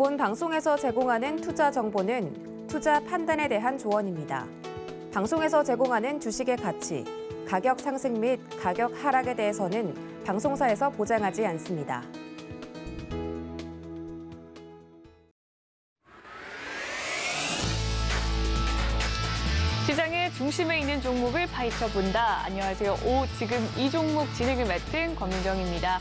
본 방송에서 제공하는 투자 정보는 투자 판단에 대한 조언입니다. 방송에서 제공하는 주식의 가치, 가격 상승 및 가격 하락에 대해서는 방송사에서 보장하지 않습니다. 시장의 중심에 있는 종목을 파헤쳐 본다. 안녕하세요. 지금 이 종목 진행을 맡은 권민정입니다.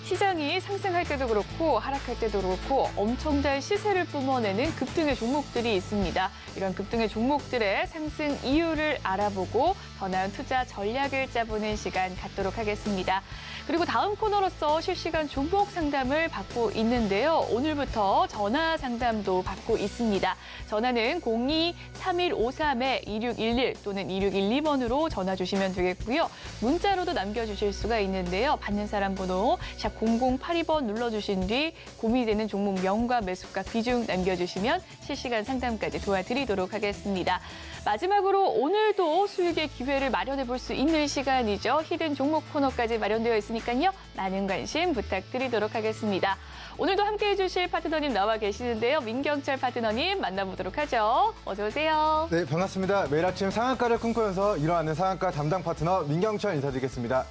시장이 상승할 때도 그렇고 하락할 때도 그렇고 엄청난 시세를 뿜어내는 급등의 종목들이 있습니다. 이런 급등의 종목들의 상승 이유를 알아보고 더 나은 투자 전략을 짜보는 시간 갖도록 하겠습니다. 그리고 다음 코너로서 실시간 종목 상담을 받고 있는데요. 오늘부터 전화 상담도 받고 있습니다. 전화는 02-3153-2611 또는 2612번으로 전화 주시면 되겠고요. 문자로도 남겨주실 수가 있는데요. 받는 사람 번호 샵 0082번 눌러주신 뒤 고민되는 종목 명과 매수가 비중 남겨주시면 실시간 상담까지 도와드리도록 하겠습니다. 마지막으로 오늘도 수익의 기회를 마련해 볼 수 있는 시간이죠. 히든 종목 코너까지 마련되어 있으니까요. 많은 관심 부탁드리도록 하겠습니다. 오늘도 함께해 주실 파트너님 나와 계시는데요. 민경철 파트너님 만나보도록 하죠. 어서 오세요. 네, 반갑습니다. 매일 아침 상한가를 꿈꾸면서 일어나는 상한가 담당 파트너 민경철 인사드리겠습니다.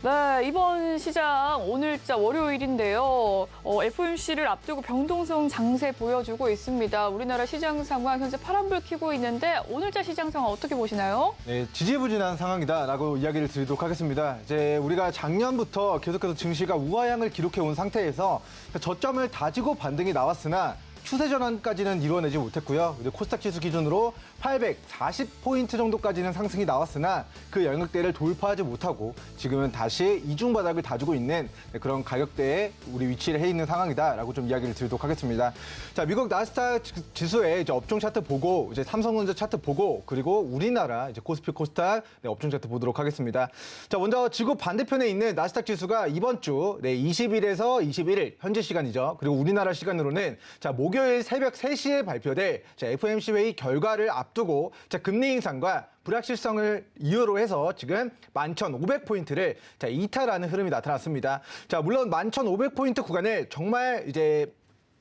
네, 이번 시장 오늘자 월요일인데요. FOMC를 앞두고 변동성 장세 보여주고 있습니다. 우리나라 시장 상황 현재 파란불 켜고 있는데 오늘자 시장 상황 어떻게 보시나요? 네, 지지부진한 상황이다라고 이야기를 드리도록 하겠습니다. 이제 우리가 작년부터 계속해서 증시가 우하향을 기록해 온 상태에서 저점을 다지고 반등이 나왔으나 추세 전환까지는 이루어내지 못했고요. 코스닥 지수 기준으로 840포인트 정도까지는 상승이 나왔으나 그 영역대를 돌파하지 못하고 지금은 다시 이중 바닥을 다지고 있는 그런 가격대에 우리 위치를 해 있는 상황이다라고 좀 이야기를 드리도록 하겠습니다. 자, 미국 나스닥 지수의 이제 업종 차트 보고 이제 삼성전자 차트 보고 그리고 우리나라 이제 코스피 코스닥 업종 차트 보도록 하겠습니다. 자, 먼저 지구 반대편에 있는 나스닥 지수가 이번 주 20일에서 21일 현재 시간이죠. 그리고 우리나라 시간으로는 목요일 새벽 3시에 발표될 FOMC 회의 결과를 앞두고 금리 인상과 불확실성을 이유로 해서 지금 11,500포인트를 이탈하는 흐름이 나타났습니다. 자, 물론 11,500포인트 구간을 정말 이제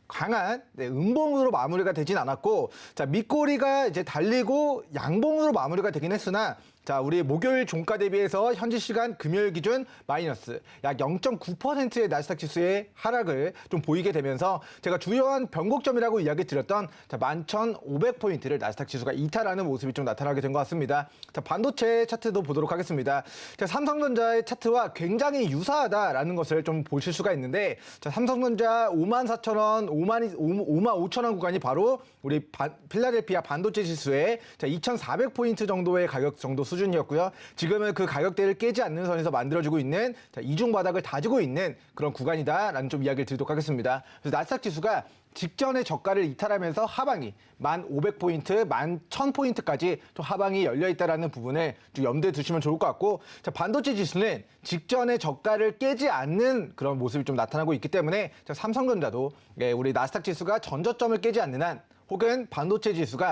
강한 음봉으로 마무리가 되진 않았고, 자, 밑꼬리가 이제 달리고 양봉으로 마무리가 되긴 했으나, 자, 우리 목요일 종가 대비해서 현지 시간 금요일 기준 마이너스 약 0.9%의 나스닥 지수의 하락을 좀 보이게 되면서 제가 주요한 변곡점이라고 이야기 드렸던 11,500포인트를 나스닥 지수가 이탈하는 모습이 좀 나타나게 된 것 같습니다. 자, 반도체 차트도 보도록 하겠습니다. 자, 삼성전자의 차트와 굉장히 유사하다라는 것을 좀 보실 수가 있는데, 자, 삼성전자 54,000원, 55,000원 구간이 바로 우리 필라델피아 반도체 지수의 2,400포인트 정도의 가격 정도 수준이었고요. 지금은 그 가격대를 깨지 않는 선에서 만들어지고 있는 이중 바닥을 다지고 있는 그런 구간이다라는 좀 이야기를 드리도록 하겠습니다. 그래서 나스닥 지수가 직전의 저가를 이탈하면서 하방이 1,500포인트, 11,000포인트까지 좀 하방이 열려있다는 부분을 좀 염두에 두시면 좋을 것 같고, 자, 반도체 지수는 직전의 저가를 깨지 않는 그런 모습이 좀 나타나고 있기 때문에 자, 삼성전자도 우리 나스닥 지수가 전저점을 깨지 않는 한 혹은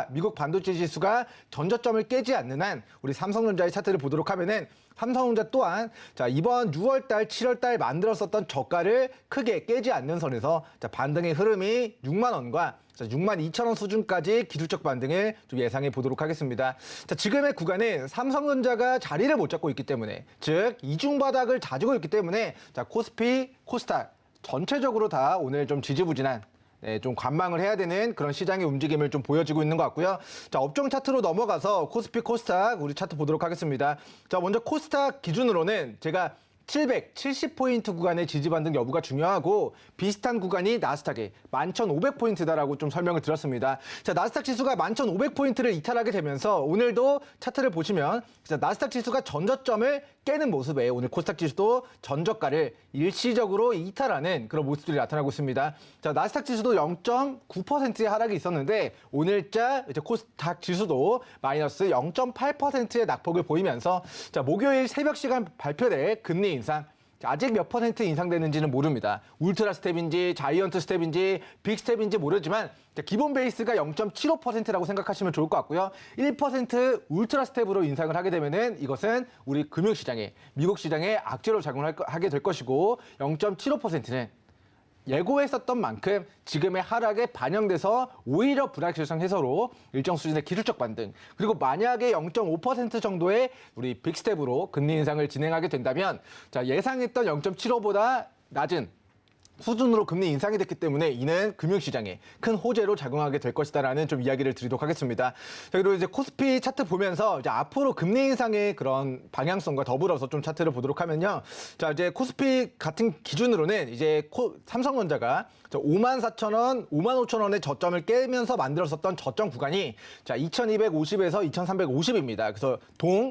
미국 반도체 지수가 전저점을 깨지 않는 한 우리 삼성전자의 차트를 보도록 하면은 삼성전자 또한 자, 이번 6월달, 7월달 만들었었던 저가를 크게 깨지 않는 선에서 자, 반등의 흐름이 6만 원과 62,000원 수준까지 기술적 반등을 좀 예상해 보도록 하겠습니다. 자, 지금의 구간은 삼성전자가 자리를 못 잡고 있기 때문에, 즉 이중 바닥을 다지고 있기 때문에 자, 코스피, 코스닥 전체적으로 다 오늘 좀 지지부진한 좀 관망을 해야 되는 그런 시장의 움직임을 좀 보여지고 있는 것 같고요. 자, 업종 차트로 넘어가서 코스피 코스닥 우리 차트 보도록 하겠습니다. 자, 먼저 코스닥 기준으로는 제가 770포인트 구간의 지지 반등 여부가 중요하고 비슷한 구간이 나스닥의 11,500포인트다라고 좀 설명을 드렸습니다. 자, 나스닥 지수가 11,500포인트를 이탈하게 되면서 오늘도 차트를 보시면 나스닥 지수가 전저점을 깨는 모습에 오늘 코스닥 지수도 전저가를 일시적으로 이탈하는 그런 모습들이 나타나고 있습니다. 자, 나스닥 지수도 0.9%의 하락이 있었는데 오늘자 이제 코스닥 지수도 마이너스 0.8%의 낙폭을 보이면서 자, 목요일 새벽 시간 발표될 금리 인상 아직 몇 퍼센트 인상되는지는 모릅니다. 울트라 스텝인지 자이언트 스텝인지 빅 스텝인지 모르지만 기본 베이스가 0.75%라고 생각하시면 좋을 것 같고요. 1% 울트라 스텝으로 인상을 하게 되면은 이것은 우리 금융시장에 미국 시장에 악재로 작용하게 될 것이고 0.75%는 예고했었던 만큼 지금의 하락에 반영돼서 오히려 불확실성 해소로 일정 수준의 기술적 반등, 그리고 만약에 0.5% 정도의 우리 빅스텝으로 금리 인상을 진행하게 된다면 자, 예상했던 0.75보다 낮은 수준으로 금리 인상이 됐기 때문에 이는 금융시장에 큰 호재로 작용하게 될 것이다라는 좀 이야기를 드리도록 하겠습니다. 자, 그리고 이제 코스피 차트 보면서 이제 앞으로 금리 인상의 그런 방향성과 더불어서 좀 차트를 보도록 하면요. 자, 이제 코스피 같은 기준으로는 이제 삼성전자가 54,000원, 55,000원의 저점을 깨면서 만들었었던 저점 구간이 자, 2250에서 2350입니다. 그래서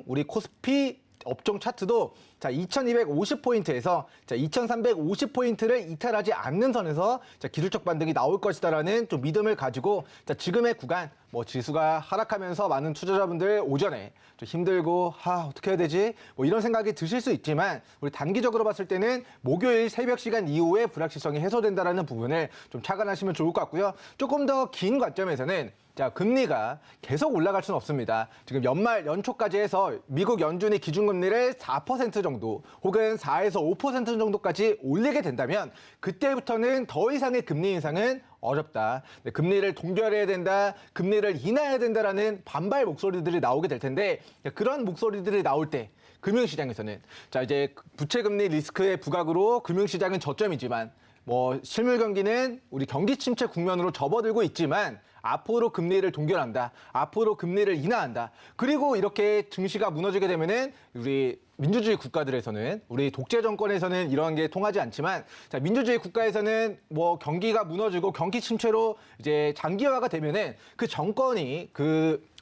우리 코스피 업종 차트도 자, 2250포인트에서 자, 2350포인트를 이탈하지 않는 선에서 자, 기술적 반등이 나올 것이다라는 좀 믿음을 가지고 자, 지금의 구간 뭐 지수가 하락하면서 많은 투자자분들 오전에 좀 힘들고 어떻게 해야 되지? 뭐 이런 생각이 드실 수 있지만 우리 단기적으로 봤을 때는 목요일 새벽 시간 이후에 불확실성이 해소된다라는 부분을 좀 착안하시면 좋을 것 같고요. 조금 더 긴 관점에서는 자, 금리가 계속 올라갈 수는 없습니다. 지금 연초까지 해서 미국 연준이 기준금리를 4% 정도 혹은 4에서 5% 정도까지 올리게 된다면 그때부터는 더 이상의 금리 인상은 어렵다. 금리를 동결해야 된다. 금리를 인하해야 된다라는 반발 목소리들이 나오게 될 텐데 그런 목소리들이 나올 때 금융시장에서는 자, 이제 부채금리 리스크의 부각으로 금융시장은 저점이지만 뭐 실물 경기는 우리 경기 침체 국면으로 접어들고 있지만 앞으로 금리를 동결한다. 앞으로 금리를 인하한다. 그리고 이렇게 증시가 무너지게 되면은 우리 민주주의 국가들에서는 우리 독재 정권에서는 이런 게 통하지 않지만 자, 민주주의 국가에서는 뭐 경기가 무너지고 경기 침체로 이제 장기화가 되면은 그 정권이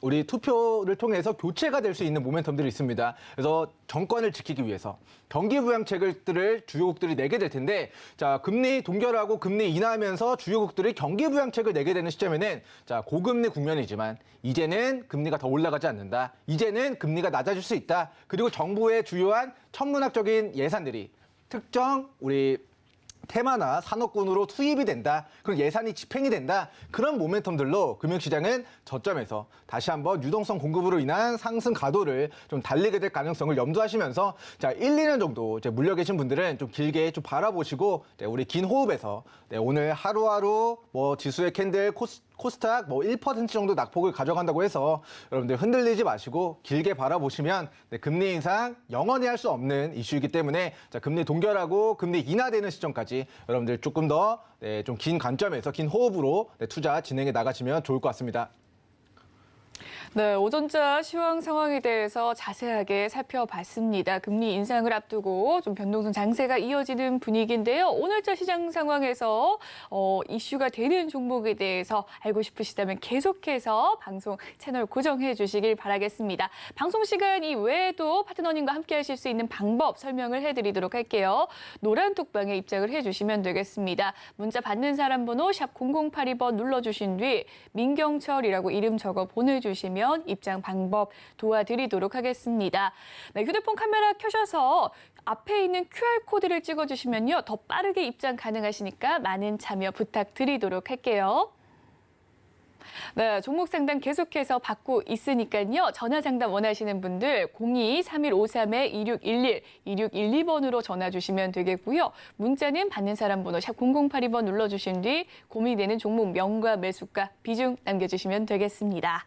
우리 투표를 통해서 교체가 될 수 있는 모멘텀들이 있습니다. 그래서 정권을 지키기 위해서 경기 부양책들을 주요국들이 내게 될 텐데 자, 금리 동결하고 금리 인하하면서 주요국들이 경기 부양책을 내게 되는 시점에는 자, 고금리 국면이지만 이제는 금리가 더 올라가지 않는다. 이제는 금리가 낮아질 수 있다. 그리고 정부의 주요한 천문학적인 예산들이 특정 우리 테마나 산업군으로 투입이 된다. 그럼 예산이 집행이 된다. 그런 모멘텀들로 금융시장은 저점에서 다시 한번 유동성 공급으로 인한 상승 가도를 좀 달리게 될 가능성을 염두하시면서 자, 1, 2년 정도 이제 물려 계신 분들은 좀 길게 좀 바라보시고 우리 긴 호흡에서 오늘 하루하루 뭐 지수의 캔들 코스닥 뭐 1% 정도 낙폭을 가져간다고 해서 여러분들 흔들리지 마시고 길게 바라보시면 금리 인상 영원히 할 수 없는 이슈이기 때문에 자, 금리 동결하고 금리 인하되는 시점까지 여러분들 조금 더 좀 긴 관점에서 긴 호흡으로 투자 진행해 나가시면 좋을 것 같습니다. 네, 오전자 시황 상황에 대해서 자세하게 살펴봤습니다. 금리 인상을 앞두고 좀 변동성 장세가 이어지는 분위기인데요. 오늘자 시장 상황에서 이슈가 되는 종목에 대해서 알고 싶으시다면 계속해서 방송 채널 고정해 주시길 바라겠습니다. 방송 시간 이외에도 파트너님과 함께 하실 수 있는 방법 설명을 해드리도록 할게요. 노란 톡방에 입장을 해주시면 되겠습니다. 문자 받는 사람 번호 샵 0082번 눌러주신 뒤 민경철이라고 이름 적어 보내주시면 입장 방법 도와드리도록 하겠습니다. 네, 휴대폰 카메라 켜셔서 앞에 있는 QR코드를 찍어주시면요. 더 빠르게 입장 가능하시니까 많은 참여 부탁드리도록 할게요. 네, 종목 상담 계속해서 받고 있으니까요. 전화 상담 원하시는 분들 02-3153-2611, 2612번으로 전화 주시면 되겠고요. 문자는 받는 사람 번호 샵 0082번 눌러주신 뒤 고민이 되는 종목 명과 매수가 비중 남겨주시면 되겠습니다.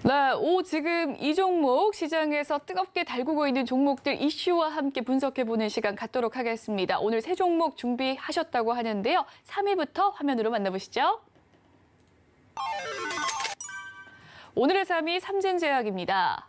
네, 지금 이 종목 시장에서 뜨겁게 달구고 있는 종목들 이슈와 함께 분석해보는 시간 갖도록 하겠습니다. 오늘 세 종목 준비하셨다고 하는데요. 3위부터 화면으로 만나보시죠. 오늘의 3위 삼진제약입니다.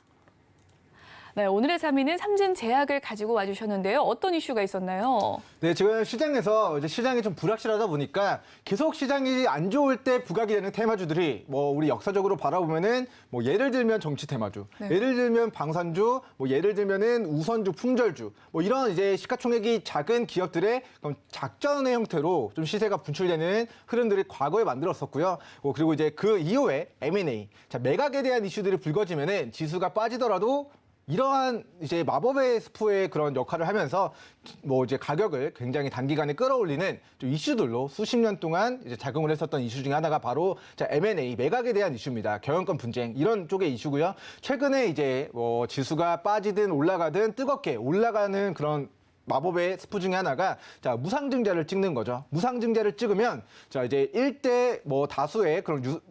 네, 오늘의 3위는 삼진제약을 가지고 와주셨는데요. 어떤 이슈가 있었나요? 네, 지금 시장에서 이제 시장이 좀 불확실하다 보니까 계속 시장이 안 좋을 때 부각이 되는 테마주들이 뭐 우리 역사적으로 바라보면은 뭐 예를 들면 정치 테마주, 네. 예를 들면 방산주, 뭐 예를 들면은 우선주, 품절주, 뭐 이런 이제 시가총액이 작은 기업들의 작전의 형태로 좀 시세가 분출되는 흐름들이 과거에 만들었었고요. 그리고 이제 그 이후에 M&A, 자, 매각에 대한 이슈들이 불거지면은 지수가 빠지더라도 이러한 이제 마법의 스프의 그런 역할을 하면서 뭐 이제 가격을 굉장히 단기간에 끌어올리는 좀 이슈들로 수십 년 동안 이제 작용을 했었던 이슈 중에 하나가 바로 자, M&A 매각에 대한 이슈입니다. 경영권 분쟁 이런 쪽의 이슈고요. 최근에 이제 뭐 지수가 빠지든 올라가든 뜨겁게 올라가는 그런 마법의 스프 중에 하나가 자 무상증자를 찍는 거죠. 무상증자를 찍으면 자 이제 1대 뭐 다수의 그런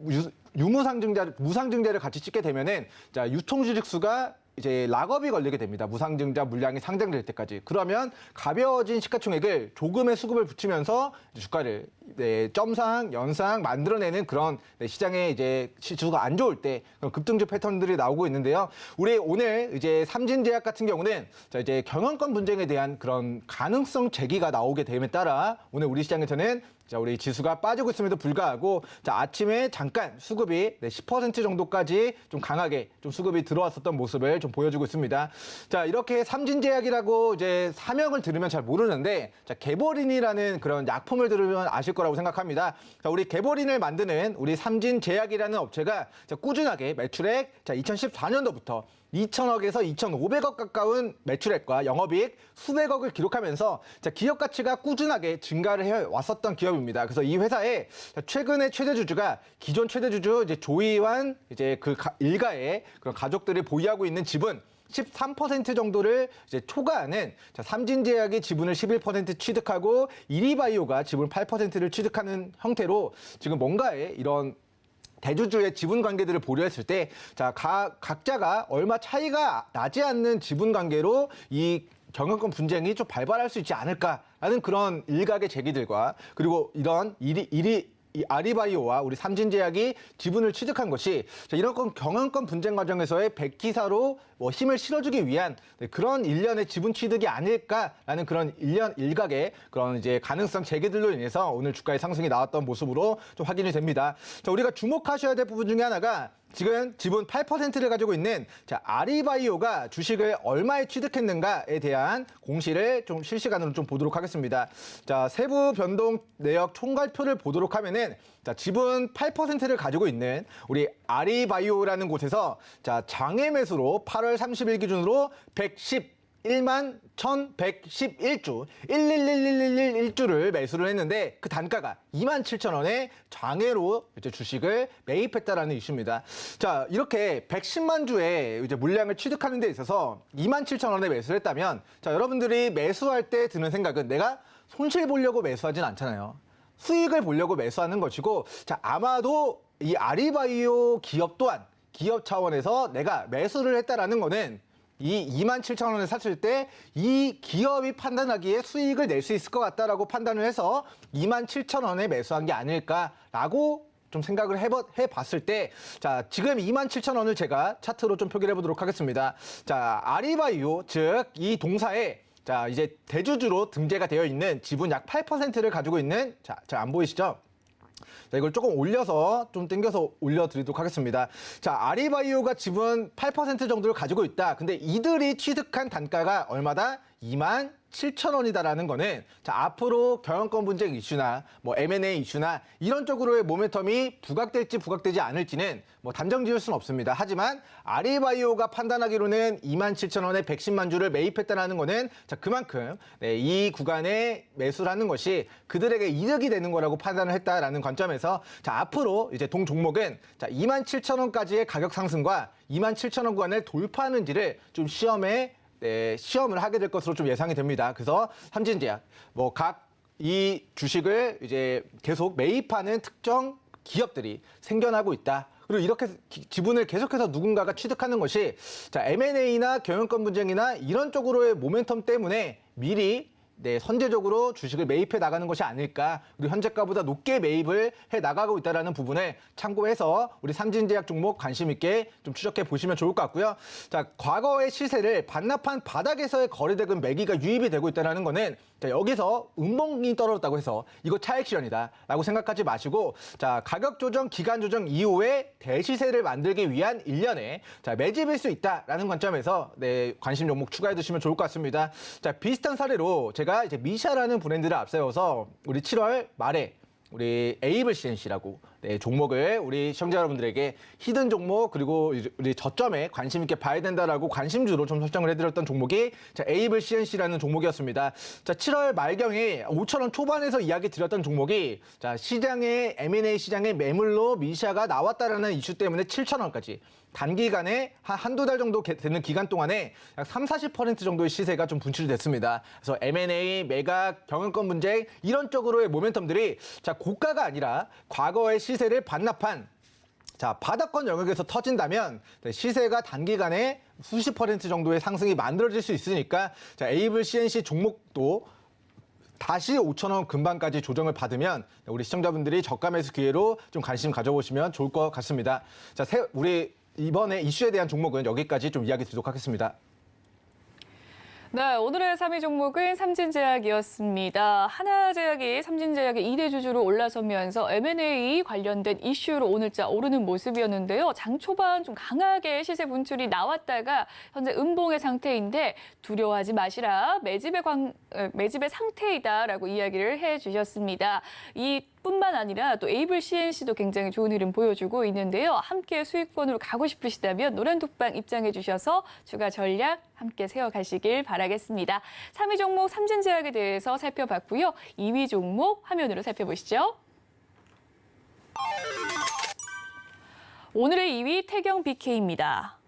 무상증자를 같이 찍게 되면은 자 유통주식수가 이제 락업이 걸리게 됩니다. 무상증자 물량이 상장될 때까지. 그러면 가벼워진 시가총액을 조금의 수급을 붙이면서 주가를 점상, 연상 만들어내는 그런 시장에 이제 지수가 안 좋을 때 그런 급등주 패턴들이 나오고 있는데요. 우리 오늘 이제 삼진제약 같은 경우는 자 이제 경영권 분쟁에 대한 그런 가능성 제기가 나오게 됨에 따라 오늘 우리 시장에서는 자, 우리 지수가 빠지고 있음에도 불구하고 자, 아침에 잠깐 수급이 10% 정도까지 좀 강하게 좀 수급이 들어왔었던 모습을 좀 보여주고 있습니다. 자, 이렇게 삼진제약이라고 이제 사명을 들으면 잘 모르는데 자, 개보린이라는 그런 약품을 들으면 아실 거라고 생각합니다. 자, 우리 개보린을 만드는 우리 삼진제약이라는 업체가 자, 꾸준하게 매출액 자, 2014년도부터 2천억에서 2,500억 가까운 매출액과 영업이익 수백억을 기록하면서 자, 기업 가치가 꾸준하게 증가를 해왔었던 기업입니다. 그래서 이 회사의 최근에 최대주주가 기존 최대주주 이제 조이완 이제 그 일가의 그런 가족들이 보유하고 있는 지분 13% 정도를 이제 초과하는 자, 삼진제약이 지분을 11% 취득하고 이리바이오가 지분 8%를 취득하는 형태로 지금 뭔가의 이런 대주주의 지분 관계들을 보류했을 때, 자, 각자가 얼마 차이가 나지 않는 지분 관계로 이 경영권 분쟁이 좀 발발할 수 있지 않을까라는 그런 일각의 제기들과 그리고 이런 이 아리바이오와 우리 삼진제약이 지분을 취득한 것이 자, 이런 경영권 분쟁 과정에서의 백기사로 뭐 힘을 실어주기 위한 그런 일련의 지분 취득이 아닐까라는 그런 일각의 그런 이제 가능성 제기들로 인해서 오늘 주가의 상승이 나왔던 모습으로 좀 확인이 됩니다. 자, 우리가 주목하셔야 될 부분 중에 하나가 지금 지분 8%를 가지고 있는 자, 아리바이오가 주식을 얼마에 취득했는가에 대한 공시를 좀 실시간으로 좀 보도록 하겠습니다. 자, 세부 변동 내역 총괄표를 보도록 하면은 자, 지분 8%를 가지고 있는 우리 아리바이오라는 곳에서 자, 장외 매수로 8월 30일 기준으로 111만 1,111주, 1111111주를 매수를 했는데 그 단가가 27,000원에 장외로 이제 주식을 매입했다라는 이슈입니다. 자, 이렇게 110만 주의 이제 물량을 취득하는 데 있어서 27,000원에 매수를 했다면 자, 여러분들이 매수할 때 드는 생각은 내가 손실 보려고 매수하진 않잖아요. 수익을 보려고 매수하는 것이고 자, 아마도 이 아리바이오 기업 또한 기업 차원에서 내가 매수를 했다라는 거는 이 27,000원을 샀을 때 이 기업이 판단하기에 수익을 낼 수 있을 것 같다라고 판단을 해서 27,000원에 매수한 게 아닐까라고 좀 생각을 해봤을 때, 자, 지금 27,000원을 제가 차트로 좀 표기를 해보도록 하겠습니다. 자, 아리바이오, 즉, 이 동사에 자, 이제 대주주로 등재가 되어 있는 지분 약 8%를 가지고 있는, 자, 잘 안 보이시죠? 자, 이걸 조금 올려서 좀 당겨서 올려드리도록 하겠습니다. 자, 아리바이오가 지분 8% 정도를 가지고 있다. 근데 이들이 취득한 단가가 얼마다? 27,000원이다라는 거는 자, 앞으로 경영권 분쟁 이슈나 뭐 M&A 이슈나 이런 쪽으로의 모멘텀이 부각될지 부각되지 않을지는 뭐 단정 지을 수는 없습니다. 하지만 아리바이오가 판단하기로는 27,000원에 110만 주를 매입했다는 거는 자, 그만큼 네, 이 구간에 매수를 하는 것이 그들에게 이득이 되는 거라고 판단을 했다라는 관점에서 자, 앞으로 이제 동 종목은 자, 27,000원까지의 가격 상승과 27,000원 구간을 돌파하는지를 좀 시험을 하게 될 것으로 좀 예상이 됩니다. 그래서 삼진제약, 뭐 각 이 주식을 이제 계속 매입하는 특정 기업들이 생겨나고 있다. 그리고 이렇게 지분을 계속해서 누군가가 취득하는 것이 자, M&A나 경영권 분쟁이나 이런 쪽으로의 모멘텀 때문에 미리 네, 선제적으로 주식을 매입해 나가는 것이 아닐까. 그리고 현재가보다 높게 매입을 해 나가고 있다는 부분을 참고해서 우리 삼진제약 종목 관심 있게 좀 추적해 보시면 좋을 것 같고요. 자, 과거의 시세를 반납한 바닥에서의 거래대금 매기가 유입이 되고 있다는 거는 자, 여기서 음봉이 떨어졌다고 해서 이거 차익 실현이다라고 생각하지 마시고 자, 가격 조정, 기간 조정 이후에 대시세를 만들기 위한 일련의 자, 매집일 수 있다라는 관점에서 네, 관심 종목 추가해 두시면 좋을 것 같습니다. 자, 비슷한 사례로 제가 이제 미샤라는 브랜드를 앞세워서 우리 7월 말에 우리 에이블 CNC라고 종목을 우리 시청자 여러분들에게 히든 종목 그리고 우리 저점에 관심 있게 봐야 된다라고 관심주로 좀 설정을 해드렸던 종목이 에이블 CNC라는 종목이었습니다. 자, 7월 말경에 5,000원 초반에서 이야기 드렸던 종목이 시장에 M&A 시장에 매물로 미시아가 나왔다라는 이슈 때문에 7,000원까지 단기간에 한두 달 정도 되는 기간 동안에 약 30-40% 정도의 시세가 좀 분출됐습니다. 그래서 M&A, 매각, 경영권 분쟁 이런 쪽으로의 모멘텀들이 고가가 아니라 과거의 시세를 반납한 바닥권 영역에서 터진다면 시세가 단기간에 수십 퍼센트 정도의 상승이 만들어질 수 있으니까 에이블 CNC 종목도 다시 5,000원 근방까지 조정을 받으면 우리 시청자분들이 저가 매수 기회로 좀 관심 가져보시면 좋을 것 같습니다. 우리 이번에 이슈에 대한 종목은 여기까지 좀 이야기 드리도록 하겠습니다. 네, 오늘의 3위 종목은 삼진제약이었습니다. 하나제약이 삼진제약의 2대 주주로 올라서면서 M&A 관련된 이슈로 오늘자 오르는 모습이었는데요. 장 초반 좀 강하게 시세 분출이 나왔다가 현재 음봉의 상태인데 두려워하지 마시라 매집의 상태이다라고 이야기를 해주셨습니다. 뿐만 아니라 또 에이블 CNC도 굉장히 좋은 흐름 보여주고 있는데요. 함께 수익권으로 가고 싶으시다면 노란톡방 입장해 주셔서 추가 전략 함께 세워가시길 바라겠습니다. 3위 종목 삼진제약에 대해서 살펴봤고요. 2위 종목 화면으로 살펴보시죠. 오늘의 2위 태경 BK입니다.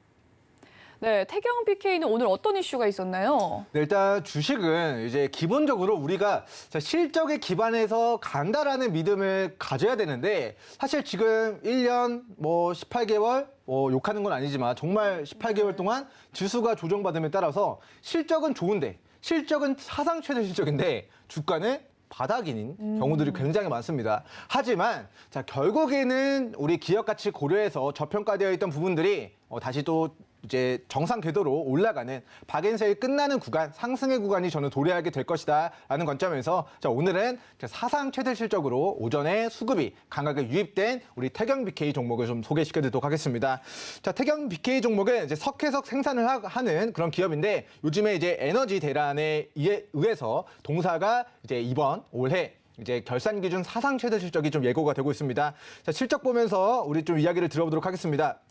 네, 태경 BK는 오늘 어떤 이슈가 있었나요? 네, 일단 주식은 이제 기본적으로 우리가 실적에 기반해서 간다라는 믿음을 가져야 되는데 사실 지금 1년 18개월 욕하는 건 아니지만 정말 18개월 동안 지수가 조정받음에 따라서 실적은 좋은데 실적은 사상 최대 실적인데 주가는 바닥인 경우들이 굉장히 많습니다. 하지만 결국에는 우리 기업 가치 고려해서 저평가되어 있던 부분들이 다시 또 이제 정상 궤도로 올라가는 박앤세일 끝나는 구간, 상승의 구간이 저는 도래하게 될 것이다라는 관점에서 오늘은 사상 최대 실적으로 오전에 수급이 강하게 유입된 우리 태경 BK 종목을 좀 소개시켜드리도록 하겠습니다. 태경 BK 종목은 이제 석회석 생산을 하는 그런 기업인데 요즘에 이제 에너지 대란에 의해서 동사가 이제 이번 올해 이제 결산 기준 사상 최대 실적이 좀 예고가 되고 있습니다. 실적 보면서 우리 좀 이야기를 들어보도록 하겠습니다.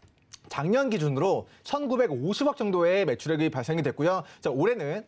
작년 기준으로 1,950억 정도의 매출액이 발생이 됐고요. 올해는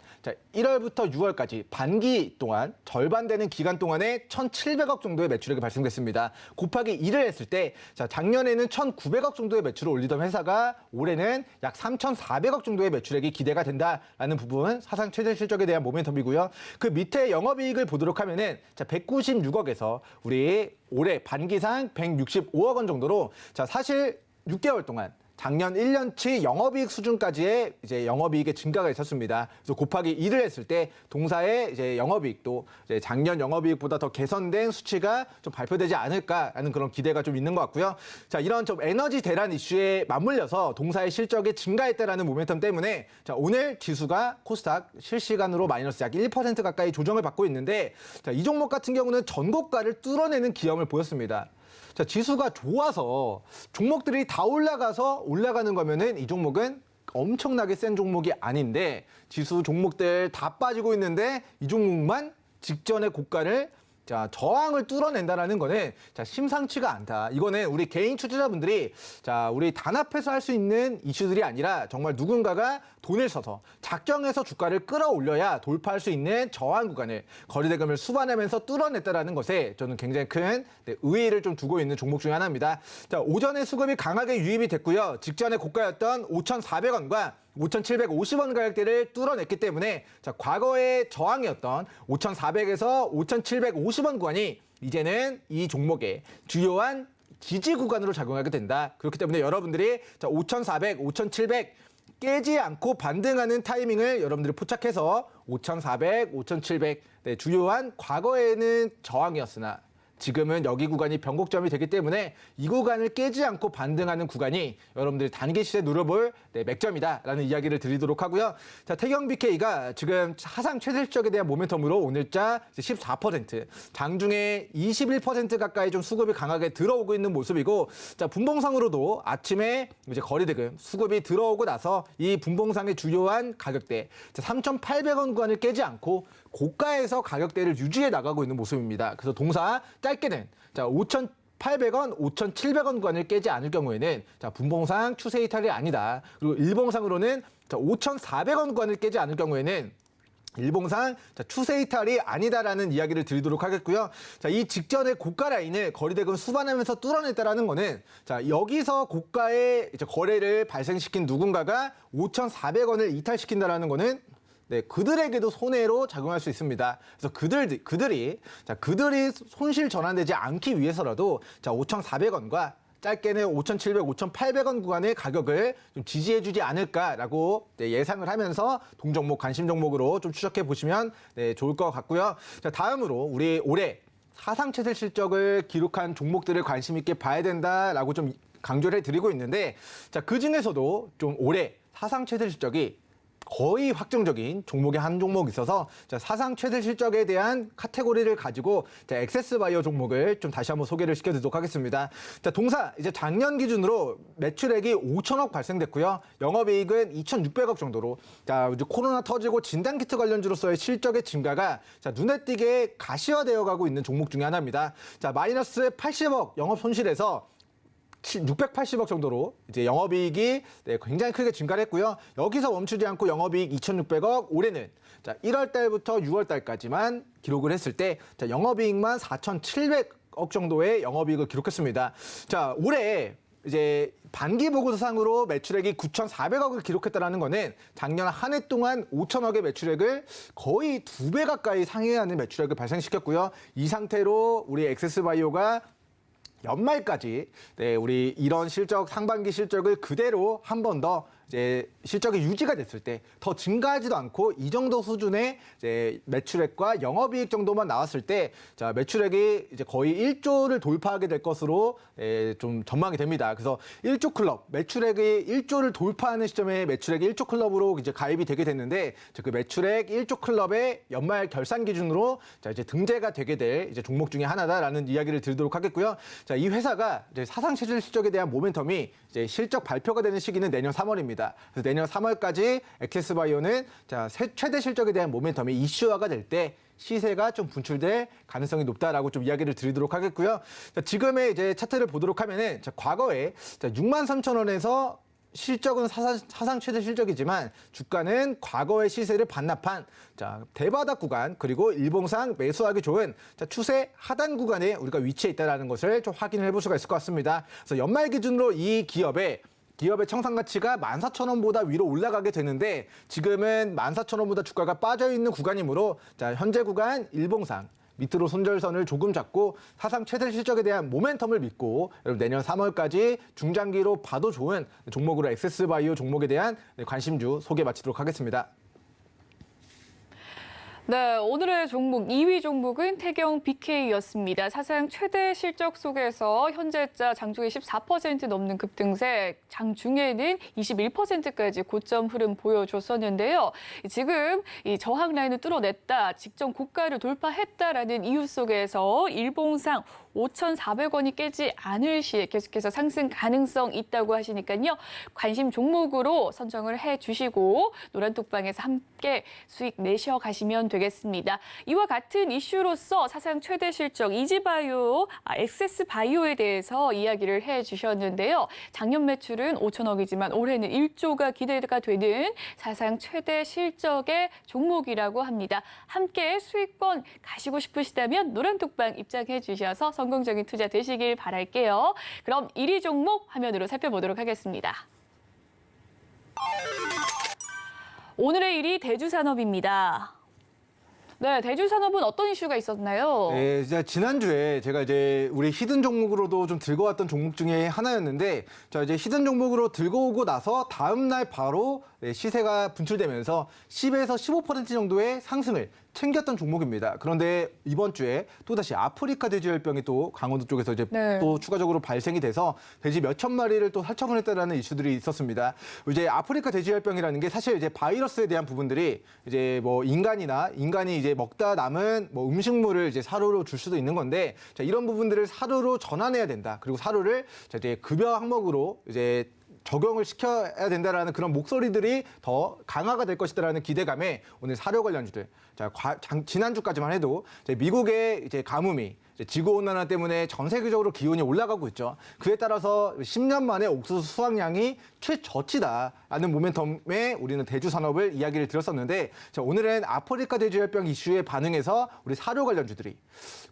1월부터 6월까지 반기 동안 절반 되는 기간 동안에 1,700억 정도의 매출액이 발생됐습니다. 곱하기 2를 했을 때 작년에는 1,900억 정도의 매출을 올리던 회사가 올해는 약 3,400억 정도의 매출액이 기대가 된다라는 부분 사상 최대 실적에 대한 모멘텀이고요. 그 밑에 영업이익을 보도록 하면은 196억에서 우리 올해 반기상 165억 원 정도로 사실 6개월 동안 작년 1년치 영업이익 수준까지의 이제 영업이익의 증가가 있었습니다. 그래서 곱하기 2를 했을 때 동사의 이제 영업이익도 이제 작년 영업이익보다 더 개선된 수치가 좀 발표되지 않을까라는 그런 기대가 좀 있는 것 같고요. 이런 좀 에너지 대란 이슈에 맞물려서 동사의 실적이 증가했다라는 모멘텀 때문에 오늘 지수가 코스닥 실시간으로 마이너스 약 1% 가까이 조정을 받고 있는데 이 종목 같은 경우는 전고가를 뚫어내는 기염을 보였습니다. 지수가 좋아서 종목들이 다 올라가는 거면은 이 종목은 엄청나게 센 종목이 아닌데 지수 종목들 다 빠지고 있는데 이 종목만 직전의 고가를 저항을 뚫어낸다라는 거는 심상치가 않다. 이거는 우리 개인 투자자분들이 우리 단합해서 할 수 있는 이슈들이 아니라 정말 누군가가 돈을 써서 작정해서 주가를 끌어올려야 돌파할 수 있는 저항 구간을 거래대금을 수반하면서 뚫어냈다라는 것에 저는 굉장히 큰 의의를 좀 두고 있는 종목 중에 하나입니다. 오전에 수급이 강하게 유입이 됐고요. 직전에 고가였던 5,400원과 5,750원 가격대를 뚫어냈기 때문에 과거의 저항이었던 5,400에서 5,750원 구간이 이제는 이 종목의 주요한 지지 구간으로 작용하게 된다. 그렇기 때문에 여러분들이 5,400, 5,700 깨지 않고 반등하는 타이밍을 여러분들이 포착해서 5,400, 5,700 주요한 과거에는 저항이었으나 지금은 여기 구간이 변곡점이 되기 때문에 이 구간을 깨지 않고 반등하는 구간이 여러분들이 단기 시세 누려볼 맥점이다라는 이야기를 드리도록 하고요. 태경 BK가 지금 사상 최대 실적에 대한 모멘텀으로 오늘자 14%, 장중에 21% 가까이 좀 수급이 강하게 들어오고 있는 모습이고, 분봉상으로도 아침에 이제 거래대금 수급이 들어오고 나서 이 분봉상의 주요한 가격대 3,800원 구간을 깨지 않고 고가에서 가격대를 유지해 나가고 있는 모습입니다. 그래서 동사 짧게는 5,800원, 5,700원 구간을 깨지 않을 경우에는 분봉상 추세 이탈이 아니다. 그리고 일봉상으로는 5,400원 구간을 깨지 않을 경우에는 일봉상 추세 이탈이 아니다라는 이야기를 드리도록 하겠고요. 이 직전의 고가 라인을 거리대금 수반하면서 뚫어냈다라는 거는 여기서 고가의 거래를 발생시킨 누군가가 5,400원을 이탈시킨다라는 거는 그들에게도 손해로 작용할 수 있습니다. 그래서 그들이 손실 전환되지 않기 위해서라도 5,400원과 짧게는 5,700, 5,800원 구간의 가격을 좀 지지해주지 않을까라고 예상을 하면서 동종목, 관심 종목으로 좀 추적해 보시면 좋을 것 같고요. 자, 다음으로 우리 올해 사상 최대 실적을 기록한 종목들을 관심 있게 봐야 된다라고 좀 강조를 해드리고 있는데, 자, 그 중에서도 좀 올해 사상 최대 실적이 거의 확정적인 종목이 한 종목 있어서 사상 최대 실적에 대한 카테고리를 가지고 액세스바이오 종목을 좀 다시 한번 소개를 시켜드리도록 하겠습니다. 자, 동사 이제 작년 기준으로 매출액이 5천억 발생됐고요. 영업이익은 2,600억 정도로 이제 코로나 터지고 진단키트 관련주로서의 실적의 증가가 눈에 띄게 가시화되어 가고 있는 종목 중에 하나입니다. 자, 마이너스 80억 영업 손실에서 680억 정도로 이제 영업이익이 굉장히 크게 증가를 했고요. 여기서 멈추지 않고 영업이익 2,600억, 올해는 1월 달부터 6월 달까지만 기록을 했을 때 영업이익만 4,700억 정도의 영업이익을 기록했습니다. 자, 올해 이제 반기 보고서상으로 매출액이 9,400억을 기록했다라는 거는 작년 한 해 동안 5천억의 매출액을 거의 2배 가까이 상회하는 매출액을 발생시켰고요. 이 상태로 우리 액세스바이오가 연말까지 우리 이런 실적, 상반기 실적을 그대로 한 번 더 이제 실적이 유지가 됐을 때 더 증가하지도 않고 이 정도 수준의 이제 매출액과 영업이익 정도만 나왔을 때 매출액이 이제 거의 1조를 돌파하게 될 것으로 좀 전망이 됩니다. 그래서 1조 클럽, 매출액이 1조를 돌파하는 시점에 매출액이 1조 클럽으로 이제 가입이 되게 됐는데, 그 매출액 1조 클럽의 연말 결산 기준으로 이제 등재가 되게 될 이제 종목 중에 하나다라는 이야기를 드리도록 하겠고요. 자, 이 회사가 이제 사상 최대 실적에 대한 모멘텀이 이제 실적 발표가 되는 시기는 내년 3월입니다. 그래서 내년 3월까지 액세스바이오는 최대 실적에 대한 모멘텀이 이슈화가 될 때 시세가 좀 분출될 가능성이 높다라고 좀 이야기를 드리도록 하겠고요. 자, 지금의 이제 차트를 보도록 하면은 과거에 63,000원에서 실적은 사상 최대 실적이지만 주가는 과거의 시세를 반납한 대바닥 구간, 그리고 일봉상 매수하기 좋은 추세 하단 구간에 우리가 위치해 있다는 것을 좀 확인을 해볼 수가 있을 것 같습니다. 그래서 연말 기준으로 이 기업의 청산가치가 14,000원보다 위로 올라가게 되는데, 지금은 14,000원보다 주가가 빠져있는 구간이므로 현재 구간 일봉상 밑으로 손절선을 조금 잡고 사상 최대 실적에 대한 모멘텀을 믿고 여러분 내년 3월까지 중장기로 봐도 좋은 종목으로 액세스바이오 종목에 대한 관심주 소개 마치도록 하겠습니다. 네, 오늘의 종목 2위 종목은 태경 BK였습니다. 사상 최대 실적 속에서 현재자 장중에 14% 넘는 급등세, 장중에는 21%까지 고점 흐름 보여줬었는데요. 지금 이 저항 라인을 뚫어냈다, 직전 고가를 돌파했다라는 이유 속에서 일봉상 5,400원이 깨지 않을 시에 계속해서 상승 가능성 있다고 하시니까요. 관심 종목으로 선정을 해주시고 노란톡방에서 함께 수익 내셔 가시면 되겠습니다. 이와 같은 이슈로서 사상 최대 실적 이지바이오, 액세스바이오에 대해서 이야기를 해주셨는데요. 작년 매출은 5천억이지만 올해는 1조가 기대가 되는 사상 최대 실적의 종목이라고 합니다. 함께 수익권 가시고 싶으시다면 노란톡방 입장해 주셔서 성공적인 투자 되시길 바랄게요. 그럼 1위 종목 화면으로 살펴보도록 하겠습니다. 오늘의 1위 대주산업입니다. 네, 대주산업은 어떤 이슈가 있었나요? 네, 이제 지난주에 제가 이제 우리 히든 종목으로도 좀 들고 왔던 종목 중에 하나였는데, 이제 히든 종목으로 들고 오고 나서 다음 날 바로 시세가 분출되면서 10에서 15% 정도의 상승을 챙겼던 종목입니다. 그런데 이번 주에 또다시 아프리카 돼지열병이 또 강원도 쪽에서 이제 또 추가적으로 발생이 돼서 돼지 몇천 마리를 또 살처분을 했다라는 이슈들이 있었습니다. 이제 아프리카 돼지열병이라는 게 사실 이제 바이러스에 대한 부분들이 이제 뭐 인간이 이제 먹다 남은 뭐 음식물을 이제 사료로 줄 수도 있는 건데, 이런 부분들을 사료로 전환해야 된다. 그리고 사료를 이제 급여 항목으로 이제 적용을 시켜야 된다라는 그런 목소리들이 더 강화가 될 것이다라는 기대감에 오늘 사료 관련주들, 자, 지난주까지만 해도 이제 미국의 이제 가뭄이 지구온난화 때문에 전 세계적으로 기온이 올라가고 있죠. 그에 따라서 10년 만에 옥수수 수확량이 최저치다라는 모멘텀에 우리는 대주 산업을 이야기를 드렸었는데, 자, 오늘은 아프리카 돼지열병 이슈에 반응해서 우리 사료 관련주들이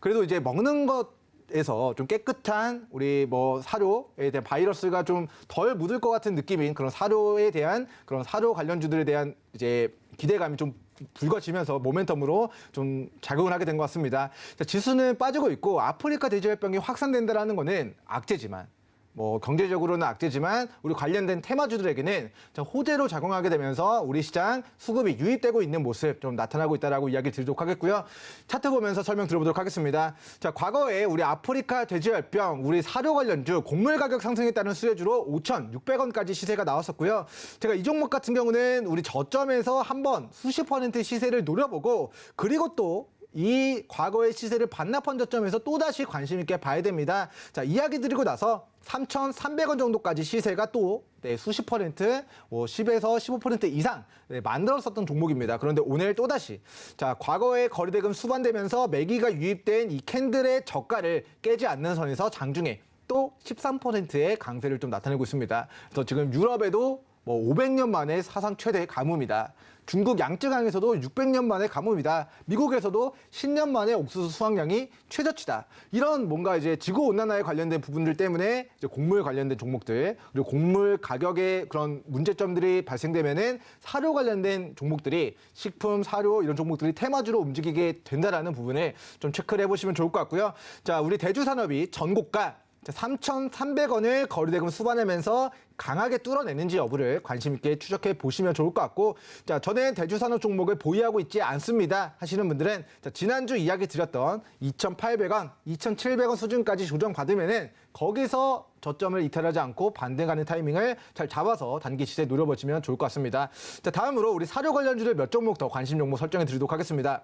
그래도 이제 먹는 것에서 좀 깨끗한 우리 뭐 사료에 대한 바이러스가 좀 덜 묻을 것 같은 느낌인 그런 사료에 대한 그런 사료 관련주들에 대한 이제 기대감이 좀 불거지면서 모멘텀으로 좀 작용을 하게 된 것 같습니다. 자, 지수는 빠지고 있고 아프리카 돼지열병이 확산된다라는 거는 악재지만 뭐 경제적으로는 악재지만 우리 관련된 테마주들에게는 호재로 작용하게 되면서 우리 시장 수급이 유입되고 있는 모습 좀 나타나고 있다라고 이야기 드리도록 하겠고요. 차트 보면서 설명 들어보도록 하겠습니다. 자, 과거에 우리 아프리카 돼지열병, 우리 사료 관련주 곡물 가격 상승에 따른 수혜주로 5,600원까지 시세가 나왔었고요. 제가 이 종목 같은 경우는 우리 저점에서 한번 수십 퍼센트 시세를 노려보고 그리고 또 이 과거의 시세를 반납한 저점에서 또다시 관심 있게 봐야 됩니다. 자, 이야기 드리고 나서 3,300원 정도까지 시세가 또 수십 퍼센트, 10에서 15% 이상 만들었었던 종목입니다. 그런데 오늘 또다시 자, 과거의 거래대금 수반되면서 매기가 유입된 이 캔들의 저가를 깨지 않는 선에서 장중에 또 13%의 강세를 좀 나타내고 있습니다. 그래서 지금 유럽에도 500년 만에 사상 최대 가뭄이다. 중국 양쯔강에서도 600년 만에 가뭄이다. 미국에서도 10년 만에 옥수수 수확량이 최저치다. 이런 뭔가 이제 지구 온난화에 관련된 부분들 때문에 이제 곡물 관련된 종목들, 그리고 곡물 가격에 그런 문제점들이 발생되면은 사료 관련된 종목들이 식품, 사료 이런 종목들이 테마주로 움직이게 된다라는 부분을 좀 체크를 해보시면 좋을 것 같고요. 자, 우리 대주산업이 전고가 3,300원을 거래대금 수반하면서 강하게 뚫어내는지 여부를 관심 있게 추적해 보시면 좋을 것 같고, 자, 저는 대주산업 종목을 보유하고 있지 않습니다 하시는 분들은 자, 지난주 이야기 드렸던 2,800원, 2,700원 수준까지 조정받으면은 거기서 저점을 이탈하지 않고 반등하는 타이밍을 잘 잡아서 단기 시세 노려보시면 좋을 것 같습니다. 자, 다음으로 우리 사료 관련주들 몇 종목 더 관심 종목 설정해 드리도록 하겠습니다.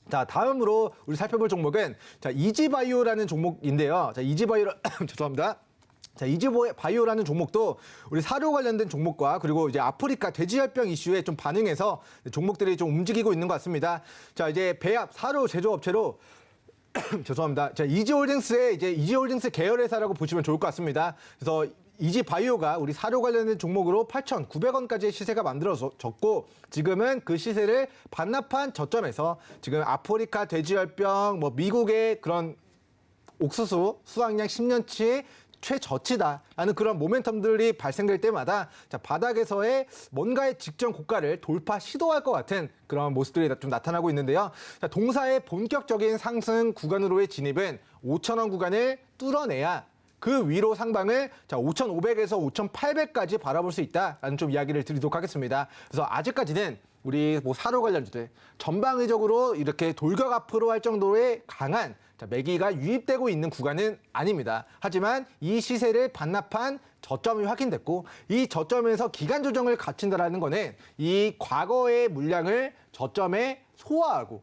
자, 다음으로 우리 살펴볼 종목은 자, 이지바이오라는 종목인데요. 자, 이지바이오 죄송합니다. 자, 이지바이오라는 종목도 우리 사료 관련된 종목과 그리고 이제 아프리카 돼지열병 이슈에 좀 반응해서 종목들이 좀 움직이고 있는 것 같습니다. 자, 이제 배합 사료 제조업체로 죄송합니다. 자, 이지홀딩스의 이제 이지홀딩스 계열 회사라고 보시면 좋을 것 같습니다. 그래서 이지바이오가 우리 사료 관련된 종목으로 8,900원까지의 시세가 만들어졌고, 지금은 그 시세를 반납한 저점에서 지금 아프리카 돼지열병, 미국의 그런 옥수수 수확량 10년치 최저치다라는 그런 모멘텀들이 발생될 때마다 자, 바닥에서의 뭔가의 직전 고가를 돌파 시도할 것 같은 그런 모습들이 좀 나타나고 있는데요. 자, 동사의 본격적인 상승 구간으로의 진입은 5,000원 구간을 뚫어내야 그 위로 상방을 자, 5,500에서 5,800까지 바라볼 수 있다라는 좀 이야기를 드리도록 하겠습니다. 그래서 아직까지는 우리 사료 관련주들 전방위적으로 이렇게 돌격 앞으로 할 정도의 강한 자, 매기가 유입되고 있는 구간은 아닙니다. 하지만 이 시세를 반납한 저점이 확인됐고 이 저점에서 기간 조정을 갖춘다라는 거는 이 과거의 물량을 저점에 소화하고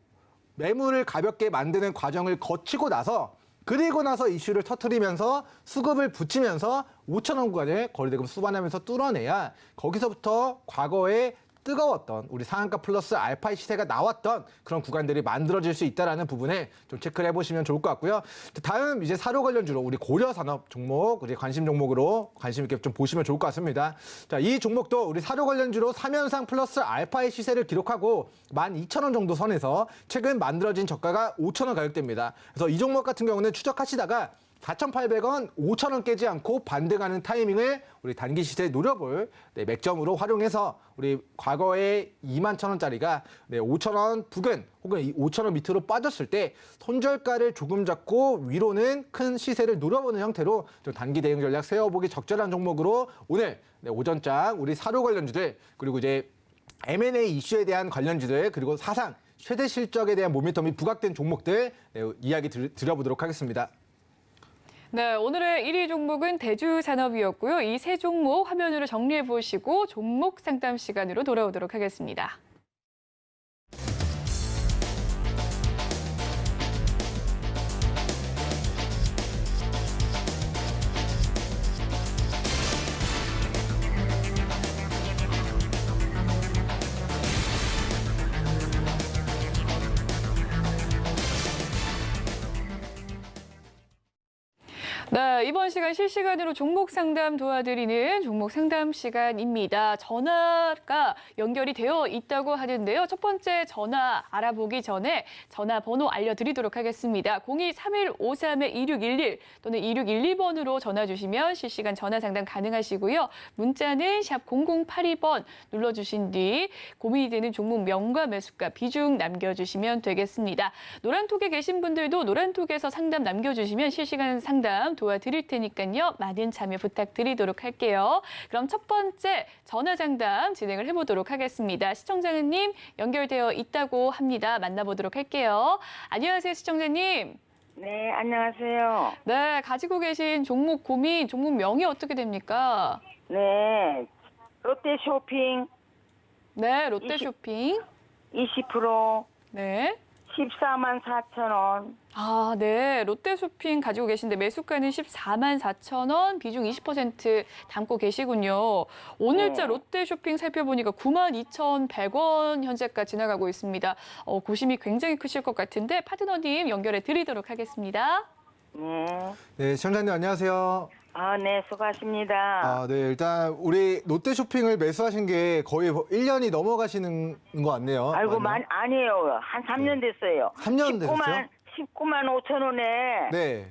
매물을 가볍게 만드는 과정을 거치고 나서 그리고 나서 이슈를 터뜨리면서 수급을 붙이면서 5,000원 구간을 거래대금 수반하면서 뚫어내야 거기서부터 과거에 뜨거웠던 우리 상한가 플러스 알파의 시세가 나왔던 그런 구간들이 만들어질 수 있다는 부분을 좀 체크를 해보시면 좋을 것 같고요. 다음 이제 사료 관련주로 우리 고려산업 종목, 우리 관심 종목으로 관심 있게 좀 보시면 좋을 것 같습니다. 자, 이 종목도 우리 사료 관련주로 3연상 플러스 알파의 시세를 기록하고 12,000원 정도 선에서 최근 만들어진 저가가 5,000원 가격대입니다. 그래서 이 종목 같은 경우는 추적하시다가 4,800원, 5,000원 깨지 않고 반등하는 타이밍을 우리 단기 시세에 노려볼 맥점으로 활용해서 우리 과거에 21,000원짜리가 5,000원 부근 혹은 5,000원 밑으로 빠졌을 때 손절가를 조금 잡고 위로는 큰 시세를 노려보는 형태로 좀 단기 대응 전략 세워보기 적절한 종목으로 오늘 오전장 우리 사료 관련주들 그리고 이제 M&A 이슈에 대한 관련주들 그리고 사상 최대 실적에 대한 모멘텀이 부각된 종목들 이야기 드려보도록 하겠습니다. 네, 오늘의 1위 종목은 대주산업이었고요. 이 세 종목 화면으로 정리해 보시고 종목 상담 시간으로 돌아오도록 하겠습니다. 네, 이번 시간 실시간으로 종목 상담 도와드리는 종목 상담 시간입니다. 전화가 연결이 되어 있다고 하는데요. 첫 번째 전화 알아보기 전에 전화번호 알려드리도록 하겠습니다. 02-3153-2611 또는 2612번으로 전화 주시면 실시간 전화 상담 가능하시고요. 문자는 샵 0082번 눌러주신 뒤 고민이 되는 종목 명과 매수가 비중 남겨주시면 되겠습니다. 노란톡에 계신 분들도 노란톡에서 상담 남겨주시면 실시간 상담 도와드릴 테니까요. 많은 참여 부탁드리도록 할게요. 그럼 첫 번째 전화 상담 진행을 해보도록 하겠습니다. 시청자님 연결되어 있다고 합니다. 만나보도록 할게요. 안녕하세요, 시청자님. 네, 안녕하세요. 네, 가지고 계신 종목 고민, 종목 명이 어떻게 됩니까? 네, 롯데 쇼핑 네, 롯데쇼핑. 20% 네. 14만 4천 원. 아, 네. 롯데쇼핑 가지고 계신데 매수가는 14만 4천 원, 비중 20% 담고 계시군요. 오늘자 네. 롯데쇼핑 살펴보니까 9만 2,100원 현재가 지나가고 있습니다. 고심이 굉장히 크실 것 같은데 파트너님 연결해 드리도록 하겠습니다. 네. 네, 시청자님 안녕하세요. 아, 네, 수고하십니다. 아, 네, 일단 우리 롯데쇼핑을 매수하신 게 거의 1년이 넘어가시는 것 같네요. 아이고, 맞나요? 아니에요. 한 3년 됐어요. 3년 되셨어요? 19만 5천 원에 네.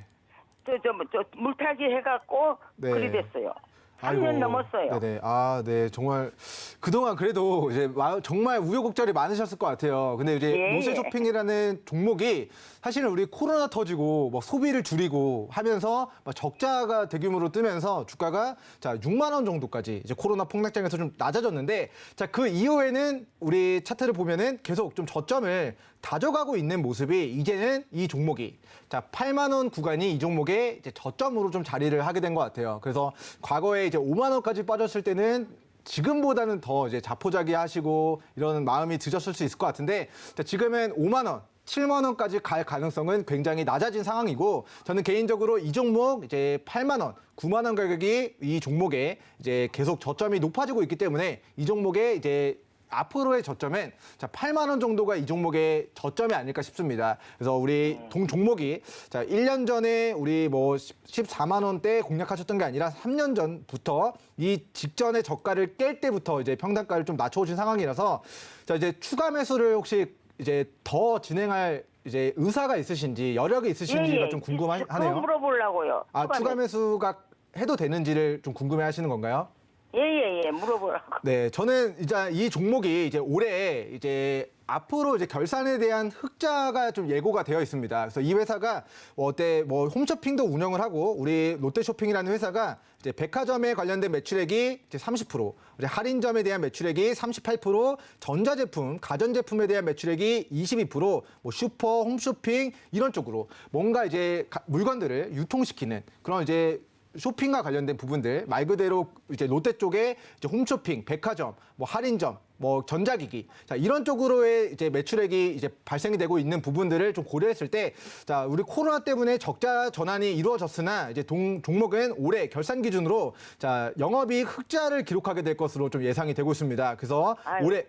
저 물타기 해갖고 네. 그리 됐어요. 3년 아이고, 넘었어요. 네네. 아, 네. 정말 그동안 그래도 이제 정말 우여곡절이 많으셨을 것 같아요. 근데 이제 예, 롯데쇼핑이라는 종목이 사실은 우리 코로나 터지고 뭐 소비를 줄이고 하면서 막 적자가 대규모로 뜨면서 주가가 자 6만 원 정도까지 이제 코로나 폭락장에서 좀 낮아졌는데 자 그 이후에는 우리 차트를 보면은 계속 좀 저점을 다져가고 있는 모습이 이제는 이 종목이 자 8만 원 구간이 이 종목의 이제 저점으로 좀 자리를 하게 된 것 같아요. 그래서 과거에 이제 5만 원까지 빠졌을 때는 지금보다는 더 이제 자포자기하시고 이런 마음이 드셨을 수 있을 것 같은데 자, 지금은 5만 원. 7만 원까지 갈 가능성은 굉장히 낮아진 상황이고 저는 개인적으로 이 종목 이제 8만 원, 9만 원 가격이 이 종목에 이제 계속 저점이 높아지고 있기 때문에 이 종목에 이제 앞으로의 저점은 자 8만 원 정도가 이 종목의 저점이 아닐까 싶습니다. 그래서 우리 종목이 자 1년 전에 우리 뭐 14만 원대 공략하셨던 게 아니라 3년 전부터 이 직전의 저가를 깰 때부터 이제 평단가를 좀 낮춰오신 상황이라서 자 이제 추가 매수를 혹시 이제 더 진행할 이제 의사가 있으신지 여력이 있으신지가 좀 궁금하네요. 그거 물어보려고요. 아 추가 매수가 해도 되는지를 좀 궁금해하시는 건가요? 예, 물어보라고. 네, 저는 이제 이 종목이 이제 올해 이제 앞으로 이제 결산에 대한 흑자가 좀 예고가 되어 있습니다. 그래서 이 회사가 뭐 홈쇼핑도 운영을 하고 우리 롯데쇼핑이라는 회사가 이제 백화점에 관련된 매출액이 이제 30%, 우리 할인점에 대한 매출액이 38%, 전자제품, 가전제품에 대한 매출액이 22%, 뭐 슈퍼, 홈쇼핑 이런 쪽으로 뭔가 이제 물건들을 유통시키는 그런 이제 쇼핑과 관련된 부분들 말 그대로 이제 롯데 쪽에 이제 홈쇼핑, 백화점, 뭐 할인점, 뭐 전자기기 자 이런 쪽으로의 이제 매출액이 이제 발생이 되고 있는 부분들을 좀 고려했을 때 자 우리 코로나 때문에 적자 전환이 이루어졌으나 이제 종목은 올해 결산 기준으로 자 영업이익 흑자를 기록하게 될 것으로 좀 예상이 되고 있습니다. 그래서 아유. 올해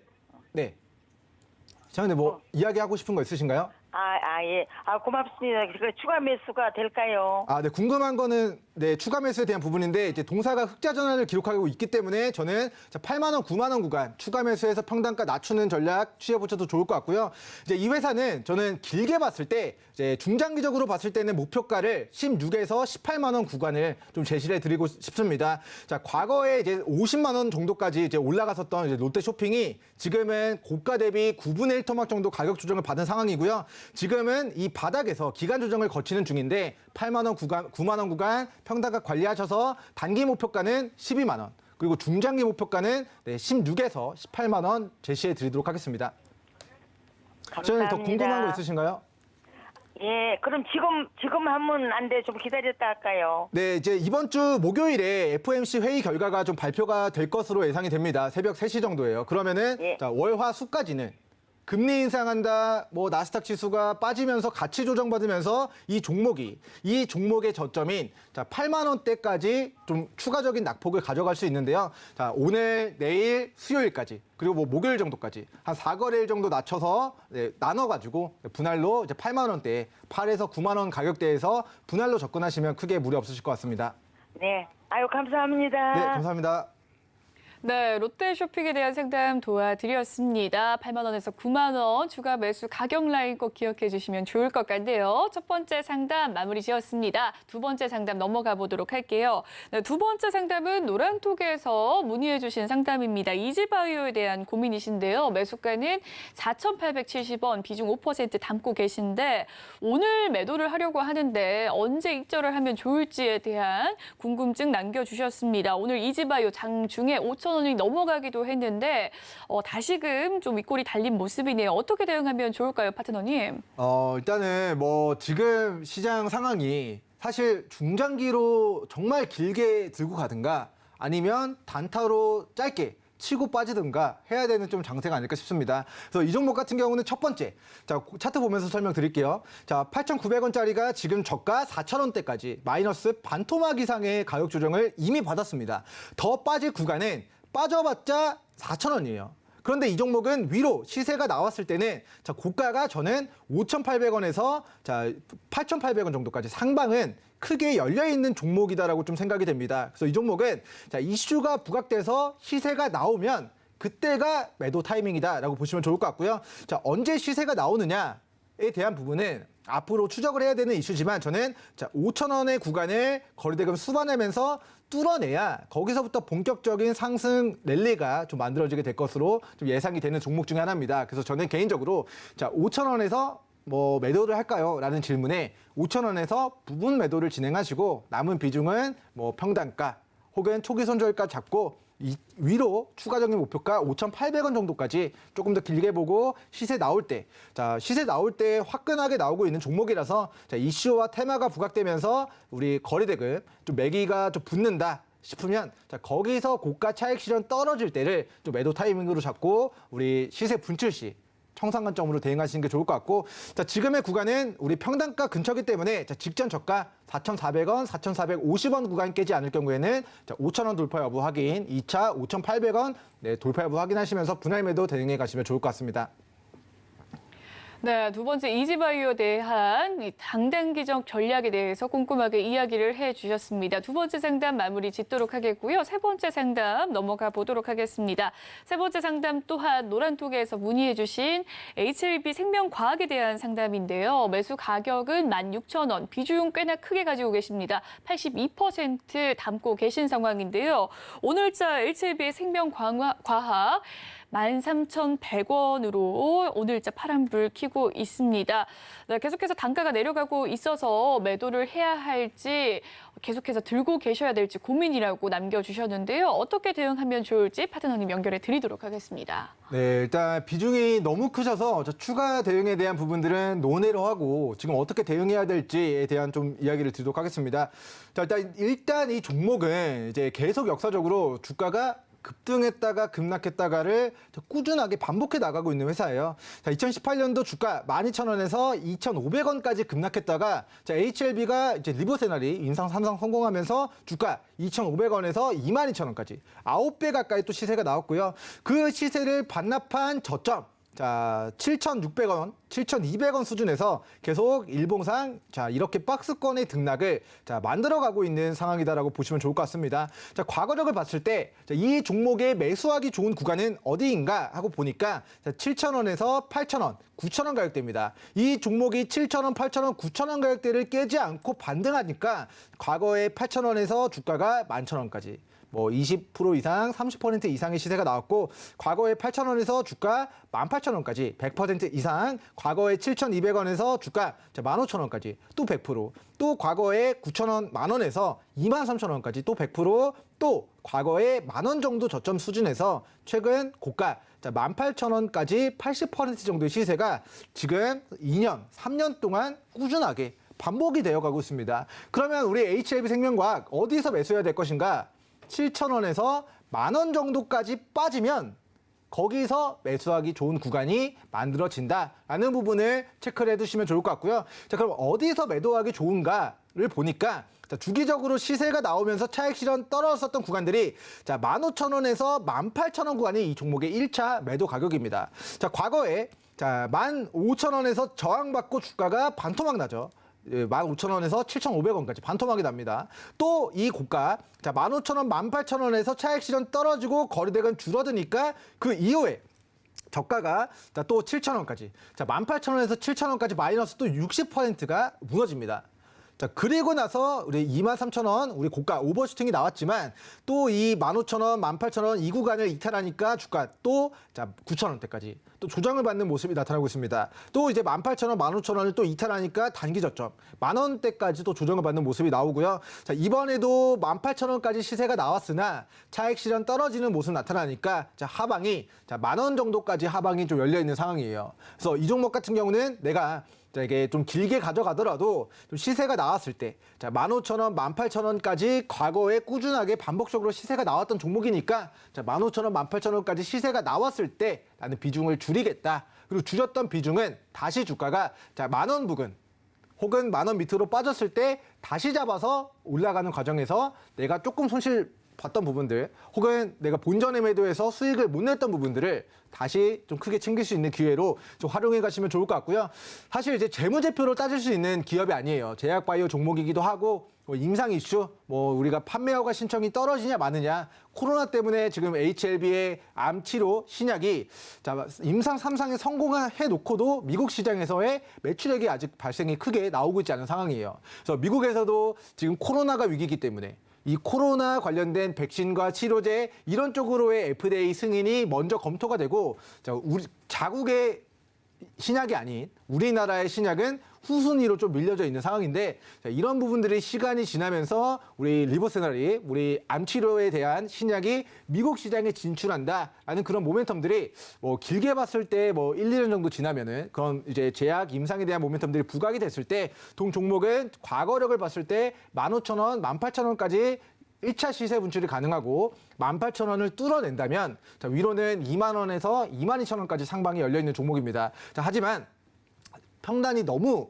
네. 장님 뭐 이야기하고 싶은 거 있으신가요? 예. 고맙습니다. 그 추가 매수가 될까요? 네, 궁금한 거는 네, 추가 매수에 대한 부분인데 이제 동사가 흑자 전환을 기록하고 있기 때문에 저는 8만 원, 9만 원 구간 추가 매수해서 평단가 낮추는 전략 취해 보셔도 좋을 것 같고요. 이제 이 회사는 저는 길게 봤을 때 이제 중장기적으로 봤을 때는 목표가를 16에서 18만 원 구간을 좀 제시를 해드리고 싶습니다. 자, 과거에 이제 50만 원 정도까지 이제 올라갔었던 이제 롯데쇼핑이 지금은 고가 대비 9분의 1 토막 정도 가격 조정을 받은 상황이고요. 지금은 이 바닥에서 기간 조정을 거치는 중인데 8만 원 구간, 9만 원 구간 평단가 관리하셔서 단기 목표가는 12만 원, 그리고 중장기 목표가는 16에서 18만 원 제시해 드리도록 하겠습니다. 저는 더 궁금한 거 있으신가요? 예, 그럼 지금 하면 안 돼. 좀 기다렸다 할까요? 네, 이제 이번 주 목요일에 FOMC 회의 결과가 좀 발표가 될 것으로 예상이 됩니다. 새벽 3시 정도예요. 그러면은 예. 자, 월, 화, 수까지는 금리 인상한다, 뭐 나스닥 지수가 빠지면서 가치 조정받으면서 이 종목의 저점인 자 8만 원대까지 좀 추가적인 낙폭을 가져갈 수 있는데요. 자 오늘, 내일, 수요일까지 그리고 뭐 목요일 정도까지 한 4거래일 정도 낮춰서 나눠가지고 분할로 이제 8만 원대, 8에서 9만 원 가격대에서 분할로 접근하시면 크게 무리 없으실 것 같습니다. 네. 아유, 감사합니다. 네, 감사합니다. 네, 롯데쇼핑에 대한 상담 도와드렸습니다. 8만 원에서 9만 원 추가 매수 가격 라인 꼭 기억해 주시면 좋을 것 같네요. 첫 번째 상담 마무리 지었습니다. 두 번째 상담 넘어가 보도록 할게요. 네, 두 번째 상담은 노란톡에서 문의해 주신 상담입니다. 이지바이오에 대한 고민이신데요. 매수가는 4,870원, 비중 5% 담고 계신데 오늘 매도를 하려고 하는데 언제 입절을 하면 좋을지에 대한 궁금증 남겨주셨습니다. 오늘 이지바이오 장중에 5,000원이 넘어가기도 했는데 다시금 좀 윗골이 달린 모습이네요. 어떻게 대응하면 좋을까요, 파트너님? 일단은 뭐 지금 시장 상황이 사실 중장기로 정말 길게 들고 가든가 아니면 단타로 짧게 치고 빠지든가 해야 되는 좀 장세가 아닐까 싶습니다. 그래서 이 종목 같은 경우는 첫 번째, 자 차트 보면서 설명드릴게요. 자 8,900원짜리가 지금 저가 4,000원대까지 마이너스 반토막 이상의 가격 조정을 이미 받았습니다. 더 빠질 구간은 빠져봤자 4,000원이에요. 그런데 이 종목은 위로 시세가 나왔을 때는 자 고가가 저는 5,800원에서 자 8,800원 정도까지 상방은 크게 열려있는 종목이다라고 좀 생각이 됩니다. 그래서 이 종목은 자 이슈가 부각돼서 시세가 나오면 그때가 매도 타이밍이다라고 보시면 좋을 것 같고요. 자 언제 시세가 나오느냐에 대한 부분은 앞으로 추적을 해야 되는 이슈지만 저는 자 5,000원의 구간을 거래대금 수반하면서 뚫어내야 거기서부터 본격적인 상승 랠리가 좀 만들어지게 될 것으로 좀 예상이 되는 종목 중에 하나입니다. 그래서 저는 개인적으로 자 5,000원에서 뭐 매도를 할까요? 라는 질문에 5,000원에서 부분 매도를 진행하시고 남은 비중은 뭐 평단가 혹은 초기 손절가 잡고 위로 추가적인 목표가 5,800원 정도까지 조금 더 길게 보고 시세 나올 때 화끈하게 나오고 있는 종목이라서 자, 이슈와 테마가 부각되면서 우리 거래대금 좀 매기가 좀 붙는다 싶으면 자, 거기서 고가 차익 실현 떨어질 때를 좀 매도 타이밍으로 잡고 우리 시세 분출 시 청산관점으로 대응하시는 게 좋을 것 같고 자 지금의 구간은 우리 평단가 근처이기 때문에 자, 직전 저가 4,400원, 4,450원 구간 깨지 않을 경우에는 자, 5,000원 돌파 여부 확인, 2차 5,800원 돌파 여부 확인하시면서 분할 매도 대응해 가시면 좋을 것 같습니다. 네, 두 번째 이지바이오에 대한 이 당단기적 전략에 대해서 꼼꼼하게 이야기를 해주셨습니다. 두 번째 상담 마무리 짓도록 하겠고요. 세 번째 상담 넘어가 보도록 하겠습니다. 세 번째 상담 또한 노란톡에서 문의해 주신 HLB 생명과학에 대한 상담인데요. 매수 가격은 16,000원, 비중 꽤나 크게 가지고 계십니다. 82% 담고 계신 상황인데요. 오늘자 HLB 생명과학 13,100원으로 오늘자 파란불 켜고 있습니다. 네, 계속해서 단가가 내려가고 있어서 매도를 해야 할지 계속해서 들고 계셔야 될지 고민이라고 남겨주셨는데요. 어떻게 대응하면 좋을지 파트너님 연결해 드리도록 하겠습니다. 네, 일단 비중이 너무 크셔서 추가 대응에 대한 부분들은 논의로 하고 지금 어떻게 대응해야 될지에 대한 좀 이야기를 드리도록 하겠습니다. 자, 일단 이 종목은 이제 계속 역사적으로 주가가 급등했다가 급락했다가를 꾸준하게 반복해 나가고 있는 회사예요. 자, 2018년도 주가 12,000원에서 2,500원까지 급락했다가 자, HLB가 이제 리버세너리 인상 3상 성공하면서 주가 2,500원에서 22,000원까지 9배 가까이 또 시세가 나왔고요. 그 시세를 반납한 저점 자, 7,600원, 7,200원 수준에서 계속 일봉상 자, 이렇게 박스권의 등락을 자, 만들어가고 있는 상황이다라고 보시면 좋을 것 같습니다. 자, 과거력을 봤을 때 이 종목에 매수하기 좋은 구간은 어디인가 하고 보니까 7,000원에서 8,000원, 9,000원 가격대입니다. 이 종목이 7,000원, 8,000원, 9,000원 가격대를 깨지 않고 반등하니까 과거에 8,000원에서 주가가 11,000원까지 뭐 20% 이상, 30% 이상의 시세가 나왔고 과거에 8,000원에서 주가 18,000원까지 100% 이상, 과거에 7,200원에서 주가 15,000원까지 또 100%, 또 과거에 9,000원, 만원에서 23,000원까지 또 100%, 또 과거에 만원 정도 저점 수준에서 최근 고가 18,000원까지 80% 정도의 시세가 지금 2년, 3년 동안 꾸준하게 반복이 되어가고 있습니다. 그러면 우리 HLB 생명과학 어디서 매수해야 될 것인가? 7,000원에서 10,000원 정도까지 빠지면 거기서 매수하기 좋은 구간이 만들어진다라는 부분을 체크를 해두시면 좋을 것 같고요. 자, 그럼 어디서 매도하기 좋은가를 보니까 자, 주기적으로 시세가 나오면서 차익 실현 떨어졌었던 구간들이 자, 15,000원에서 18,000원 구간이 이 종목의 1차 매도 가격입니다. 자, 과거에 자, 15,000원에서 저항받고 주가가 반토막 나죠. 15,000원에서 7,500원까지 반토막이 납니다. 또 이 고가 자 15,000원, 18,000원에서 차익 실현 떨어지고 거래대금 줄어드니까 그 이후에 저가가 자, 또 7,000원까지 자 18,000원에서 7,000원까지 마이너스 또 60%가 무너집니다. 자, 그리고 나서 우리 23,000원 우리 고가 오버슈팅이 나왔지만 또 이 15,000원, 18,000원 이 구간을 이탈하니까 주가 또 자 9,000원대까지 또 조정을 받는 모습이 나타나고 있습니다. 또 이제 18,000원, 15,000원을 또 이탈하니까 단기 저점 10,000원대까지 또 조정을 받는 모습이 나오고요. 자, 이번에도 18,000원까지 시세가 나왔으나 차익 실현 떨어지는 모습 나타나니까 자, 하방이 자, 10,000원 정도까지 하방이 좀 열려 있는 상황이에요. 그래서 이 종목 같은 경우는 내가 자, 이게 좀 길게 가져가더라도 좀 시세가 나왔을 때, 자, 15,000원, 18,000원까지 과거에 꾸준하게 반복적으로 시세가 나왔던 종목이니까, 자, 15,000원, 18,000원까지 시세가 나왔을 때 나는 비중을 줄이겠다. 그리고 줄였던 비중은 다시 주가가, 자, 10,000원 부근, 혹은 10,000원 밑으로 빠졌을 때 다시 잡아서 올라가는 과정에서 내가 조금 손실 봤던 부분들 혹은 내가 본전에 매도해서 수익을 못 냈던 부분들을 다시 좀 크게 챙길 수 있는 기회로 좀 활용해 가시면 좋을 것 같고요. 사실 이제 재무제표로 따질 수 있는 기업이 아니에요. 제약바이오 종목이기도 하고 뭐 임상 이슈, 뭐 우리가 판매 허가 신청이 떨어지냐 마느냐, 코로나 때문에 지금 HLB의 암 치료 신약이 자, 임상 3상에 성공해 놓고도 미국 시장에서의 매출액이 아직 발생이 크게 나오고 있지 않은 상황이에요. 그래서 미국에서도 지금 코로나가 위기이기 때문에 이 코로나 관련된 백신과 치료제 이런 쪽으로의 FDA 승인이 먼저 검토가 되고 자, 우리 자국의 신약이 아닌 우리나라의 신약은 후순위로 좀 밀려져 있는 상황인데 자, 이런 부분들이 시간이 지나면서 우리 리보세널이 우리 암 치료에 대한 신약이 미국 시장에 진출한다라는 그런 모멘텀들이 뭐 길게 봤을 때 뭐 1, 2년 정도 지나면은 그런 이제 제약 임상에 대한 모멘텀들이 부각이 됐을 때 동 종목은 과거력을 봤을 때 15,000원, 18,000원까지 1차 시세 분출이 가능하고 18,000원을 뚫어낸다면 자, 위로는 2만 원에서 22,000원까지 상방이 열려 있는 종목입니다. 자, 하지만 평단이 너무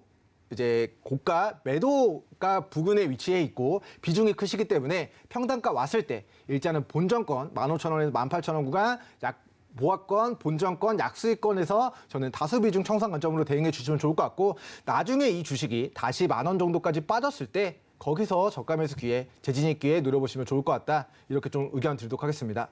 이제 고가 매도가 부근에 위치해 있고 비중이 크시기 때문에 평단가 왔을 때 일단은 본전권 15,000원에서 18,000원 구간 약 보합권, 본전권, 약수익권에서 저는 다수 비중 청산 관점으로 대응해 주시면 좋을 것 같고 나중에 이 주식이 다시 10,000원 정도까지 빠졌을 때 거기서 저가 매수 기회, 재진입 기회 노려보시면 좋을 것 같다. 이렇게 좀 의견 드리도록 하겠습니다.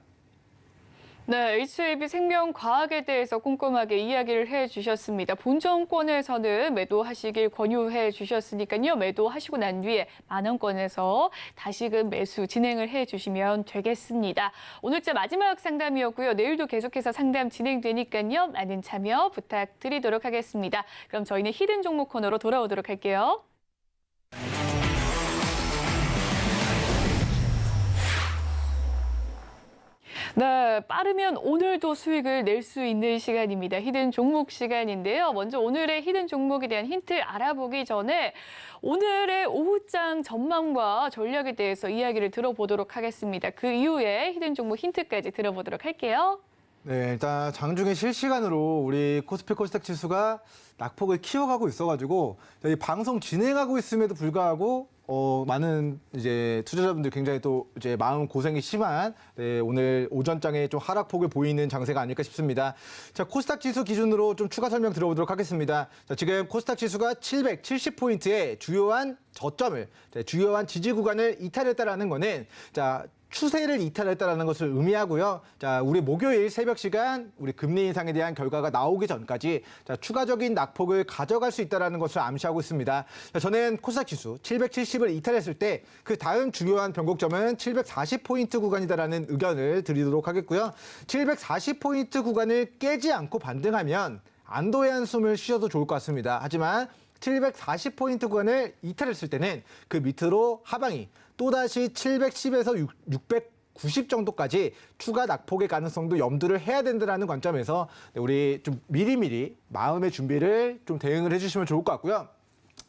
네, HLB 생명과학에 대해서 꼼꼼하게 이야기를 해주셨습니다. 본전권에서는 매도하시길 권유해 주셨으니까요. 매도하시고 난 뒤에 10,000원권에서 다시금 매수 진행을 해주시면 되겠습니다. 오늘자 마지막 상담이었고요. 내일도 계속해서 상담 진행되니까요. 많은 참여 부탁드리도록 하겠습니다. 그럼 저희는 히든 종목 코너로 돌아오도록 할게요. 네, 빠르면 오늘도 수익을 낼 수 있는 시간입니다. 히든 종목 시간인데요. 먼저 오늘의 히든 종목에 대한 힌트 알아보기 전에 오늘의 오후장 전망과 전략에 대해서 이야기를 들어보도록 하겠습니다. 그 이후에 히든 종목 힌트까지 들어보도록 할게요. 네, 일단 장중에 실시간으로 우리 코스피 코스닥 지수가 낙폭을 키워가고 있어가지고 저희 방송 진행하고 있음에도 불구하고 많은 이제 투자자분들 굉장히 또 이제 마음 고생이 심한 네, 오늘 오전장에 좀 하락폭을 보이는 장세가 아닐까 싶습니다. 자, 코스닥 지수 기준으로 좀 추가 설명 들어보도록 하겠습니다. 자, 지금 코스닥 지수가 770포인트의 주요한 저점을, 주요한 지지 구간을 이탈했다라는 거는 자. 추세를 이탈했다라는 것을 의미하고요. 자, 우리 목요일 새벽 시간 우리 금리 인상에 대한 결과가 나오기 전까지 자, 추가적인 낙폭을 가져갈 수 있다라는 것을 암시하고 있습니다. 자, 저는 코스닥 지수 770을 이탈했을 때 그 다음 중요한 변곡점은 740포인트 구간이다라는 의견을 드리도록 하겠고요. 740포인트 구간을 깨지 않고 반등하면 안도의 한숨을 쉬어도 좋을 것 같습니다. 하지만 740포인트 구간을 이탈했을 때는 그 밑으로 하방이 또다시 710에서 690 정도까지 추가 낙폭의 가능성도 염두를 해야 된다는 관점에서 우리 좀 미리미리 마음의 준비를 좀 대응을 해주시면 좋을 것 같고요.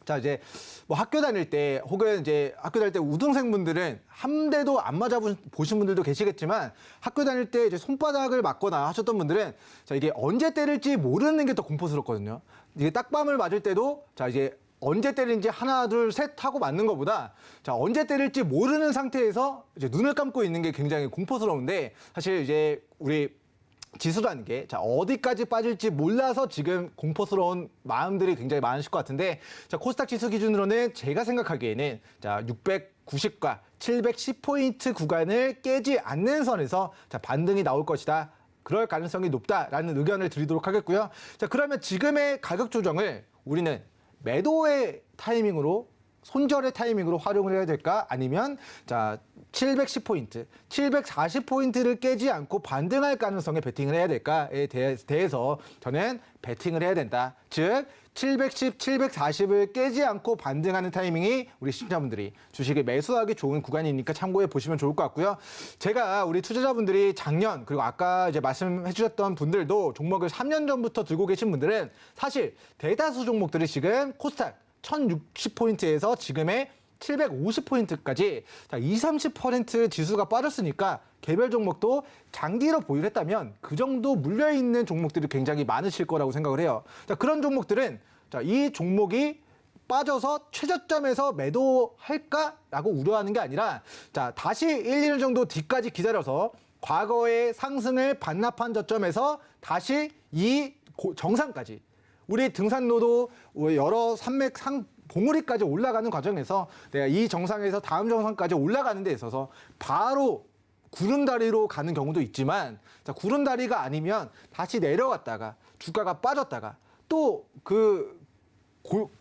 자, 이제 뭐 학교 다닐 때 혹은 이제 학교 다닐 때 우등생분들은 한 대도 안 맞아 보신 분들도 계시겠지만 학교 다닐 때 이제 손바닥을 맞거나 하셨던 분들은 자, 이게 언제 때릴지 모르는 게 더 공포스럽거든요. 이게 딱밤을 맞을 때도 자, 이제 언제 때리는지 하나, 둘, 셋 하고 맞는 것보다 자, 언제 때릴지 모르는 상태에서 이제 눈을 감고 있는 게 굉장히 공포스러운데 사실 이제 우리 지수라는 게 자, 어디까지 빠질지 몰라서 지금 공포스러운 마음들이 굉장히 많으실 것 같은데 자, 코스닥 지수 기준으로는 제가 생각하기에는 자, 690과 710포인트 구간을 깨지 않는 선에서 자, 반등이 나올 것이다. 그럴 가능성이 높다라는 의견을 드리도록 하겠고요. 자, 그러면 지금의 가격 조정을 우리는 매도의 타이밍으로 손절의 타이밍으로 활용을 해야 될까? 아니면 자 710포인트, 740포인트를 깨지 않고 반등할 가능성에 베팅을 해야 될까에 대해서 저는 베팅을 해야 된다. 즉 710, 740을 깨지 않고 반등하는 타이밍이 우리 시청자분들이 주식을 매수하기 좋은 구간이니까 참고해 보시면 좋을 것 같고요. 제가 우리 투자자분들이 작년 그리고 아까 이제 말씀해 주셨던 분들도 종목을 3년 전부터 들고 계신 분들은 사실 대다수 종목들이 지금 코스닥 1060포인트에서 지금의 750포인트까지 20, 30% 지수가 빠졌으니까 개별 종목도 장기로 보유를 했다면 그 정도 물려있는 종목들이 굉장히 많으실 거라고 생각을 해요. 자, 그런 종목들은 자, 이 종목이 빠져서 최저점에서 매도할까라고 우려하는 게 아니라 자, 다시 1, 2년 정도 뒤까지 기다려서 과거의 상승을 반납한 저점에서 다시 이 정상까지 우리 등산로도 여러 산맥 봉우리까지 올라가는 과정에서 내가 이 정상에서 다음 정상까지 올라가는 데 있어서 바로 구름다리로 가는 경우도 있지만 자, 구름다리가 아니면 다시 내려갔다가 주가가 빠졌다가 또 그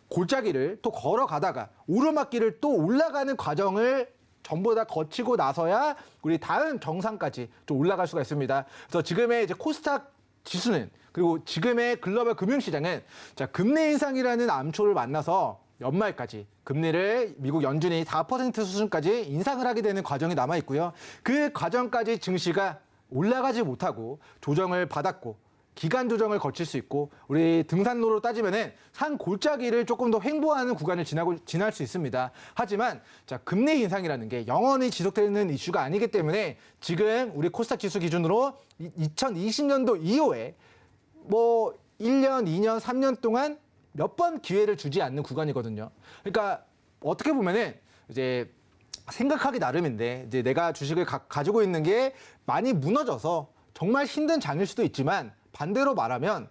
골짜기를 또 걸어가다가 오르막길을 또 올라가는 과정을 전부 다 거치고 나서야 우리 다음 정상까지 좀 올라갈 수가 있습니다. 그래서 지금의 이제 코스닥 지수는 그리고 지금의 글로벌 금융시장은 자, 금리 인상이라는 암초를 만나서 연말까지 금리를 미국 연준이 4% 수준까지 인상을 하게 되는 과정이 남아 있고요. 그 과정까지 증시가 올라가지 못하고 조정을 받았고 기간 조정을 거칠 수 있고 우리 등산로로 따지면은 산 골짜기를 조금 더 횡보하는 구간을 지날 수 있습니다. 하지만 자, 금리 인상이라는 게 영원히 지속되는 이슈가 아니기 때문에 지금 우리 코스닥 지수 기준으로 2020년도 이후에 뭐 1년, 2년, 3년 동안 몇 번 기회를 주지 않는 구간이거든요. 그러니까 어떻게 보면은 이제 생각하기 나름인데 이제 내가 주식을 가지고 있는 게 많이 무너져서 정말 힘든 장일 수도 있지만 반대로 말하면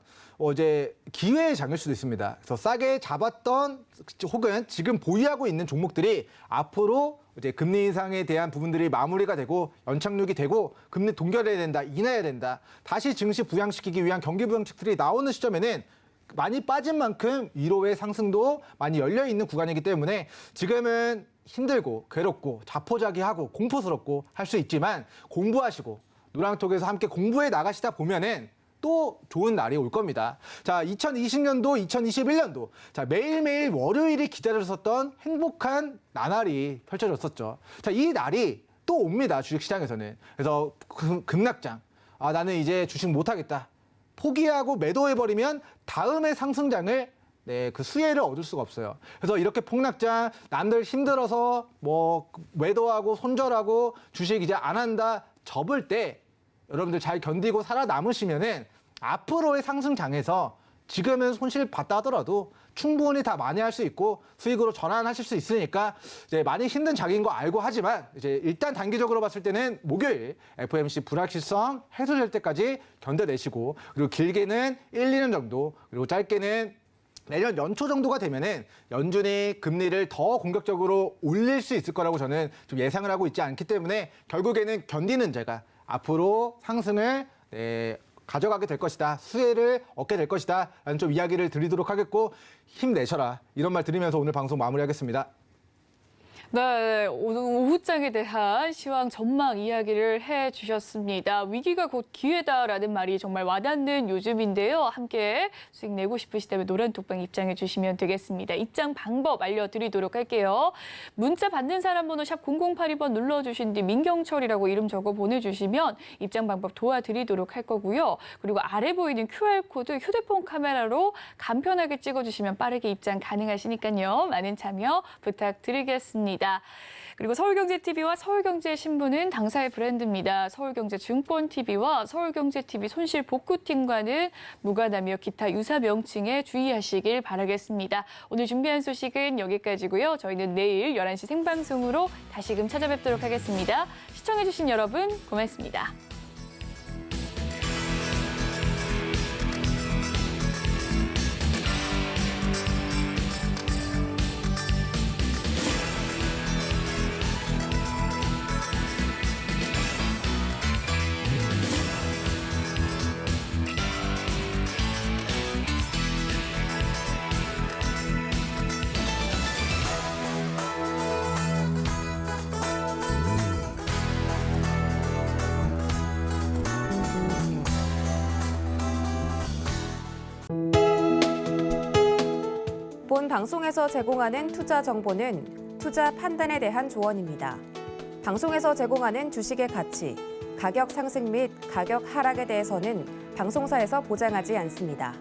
이제 기회의 장일 수도 있습니다. 그래서 싸게 잡았던 혹은 지금 보유하고 있는 종목들이 앞으로 이제 금리 인상에 대한 부분들이 마무리가 되고 연착륙이 되고 금리 동결해야 된다, 인하해야 된다. 다시 증시 부양시키기 위한 경기 부양책들이 나오는 시점에는 많이 빠진 만큼 위로의 상승도 많이 열려 있는 구간이기 때문에 지금은 힘들고 괴롭고 자포자기하고 공포스럽고 할 수 있지만 공부하시고 노랑톡에서 함께 공부해 나가시다 보면은 또 좋은 날이 올 겁니다. 자, 2020년도, 2021년도 자, 매일매일 월요일이 기다려졌던 행복한 나날이 펼쳐졌었죠. 자, 이 날이 또 옵니다. 주식시장에서는. 그래서 급락장. 아, 나는 이제 주식 못하겠다. 포기하고 매도해버리면 다음의 상승장을 그 수혜를 얻을 수가 없어요. 그래서 이렇게 폭락장, 남들 힘들어서 뭐 매도하고 손절하고 주식 이제 안 한다, 접을 때 여러분들 잘 견디고 살아남으시면은 앞으로의 상승장에서 지금은 손실 봤다 하더라도 충분히 다 만회할 수 있고 수익으로 전환하실 수 있으니까 이제 많이 힘든 장인 거 알고 하지만 이제 일단 단기적으로 봤을 때는 목요일 FOMC 불확실성 해소될 때까지 견뎌내시고 그리고 길게는 1, 2년 정도 그리고 짧게는 내년 연초 정도가 되면은 연준이 금리를 더 공격적으로 올릴 수 있을 거라고 저는 좀 예상을 하고 있지 않기 때문에 결국에는 견디는 제가 앞으로 상승을 가져가게 될 것이다. 수혜를 얻게 될 것이다. 라는 좀 이야기를 드리도록 하겠고 힘내셔라. 이런 말 드리면서 오늘 방송 마무리하겠습니다. 네, 오늘 오후장에 대한 시황 전망 이야기를 해주셨습니다. 위기가 곧 기회다라는 말이 정말 와닿는 요즘인데요. 함께 수익 내고 싶으시다면 노란톡방 입장해 주시면 되겠습니다. 입장 방법 알려드리도록 할게요. 문자 받는 사람 번호 샵 0082번 눌러주신 뒤 민경철이라고 이름 적어 보내주시면 입장 방법 도와드리도록 할 거고요. 그리고 아래 보이는 QR코드 휴대폰 카메라로 간편하게 찍어주시면 빠르게 입장 가능하시니까요. 많은 참여 부탁드리겠습니다. 그리고 서울경제TV와 서울경제신문은 당사의 브랜드입니다. 서울경제증권TV와 서울경제TV 손실복구팀과는 무관하며 기타 유사 명칭에 주의하시길 바라겠습니다. 오늘 준비한 소식은 여기까지고요. 저희는 내일 11시 생방송으로 다시금 찾아뵙도록 하겠습니다. 시청해주신 여러분 고맙습니다. 본 방송에서 제공하는 투자 정보는 투자 판단에 대한 조언입니다. 방송에서 제공하는 주식의 가치, 가격 상승 및 가격 하락에 대해서는 방송사에서 보장하지 않습니다.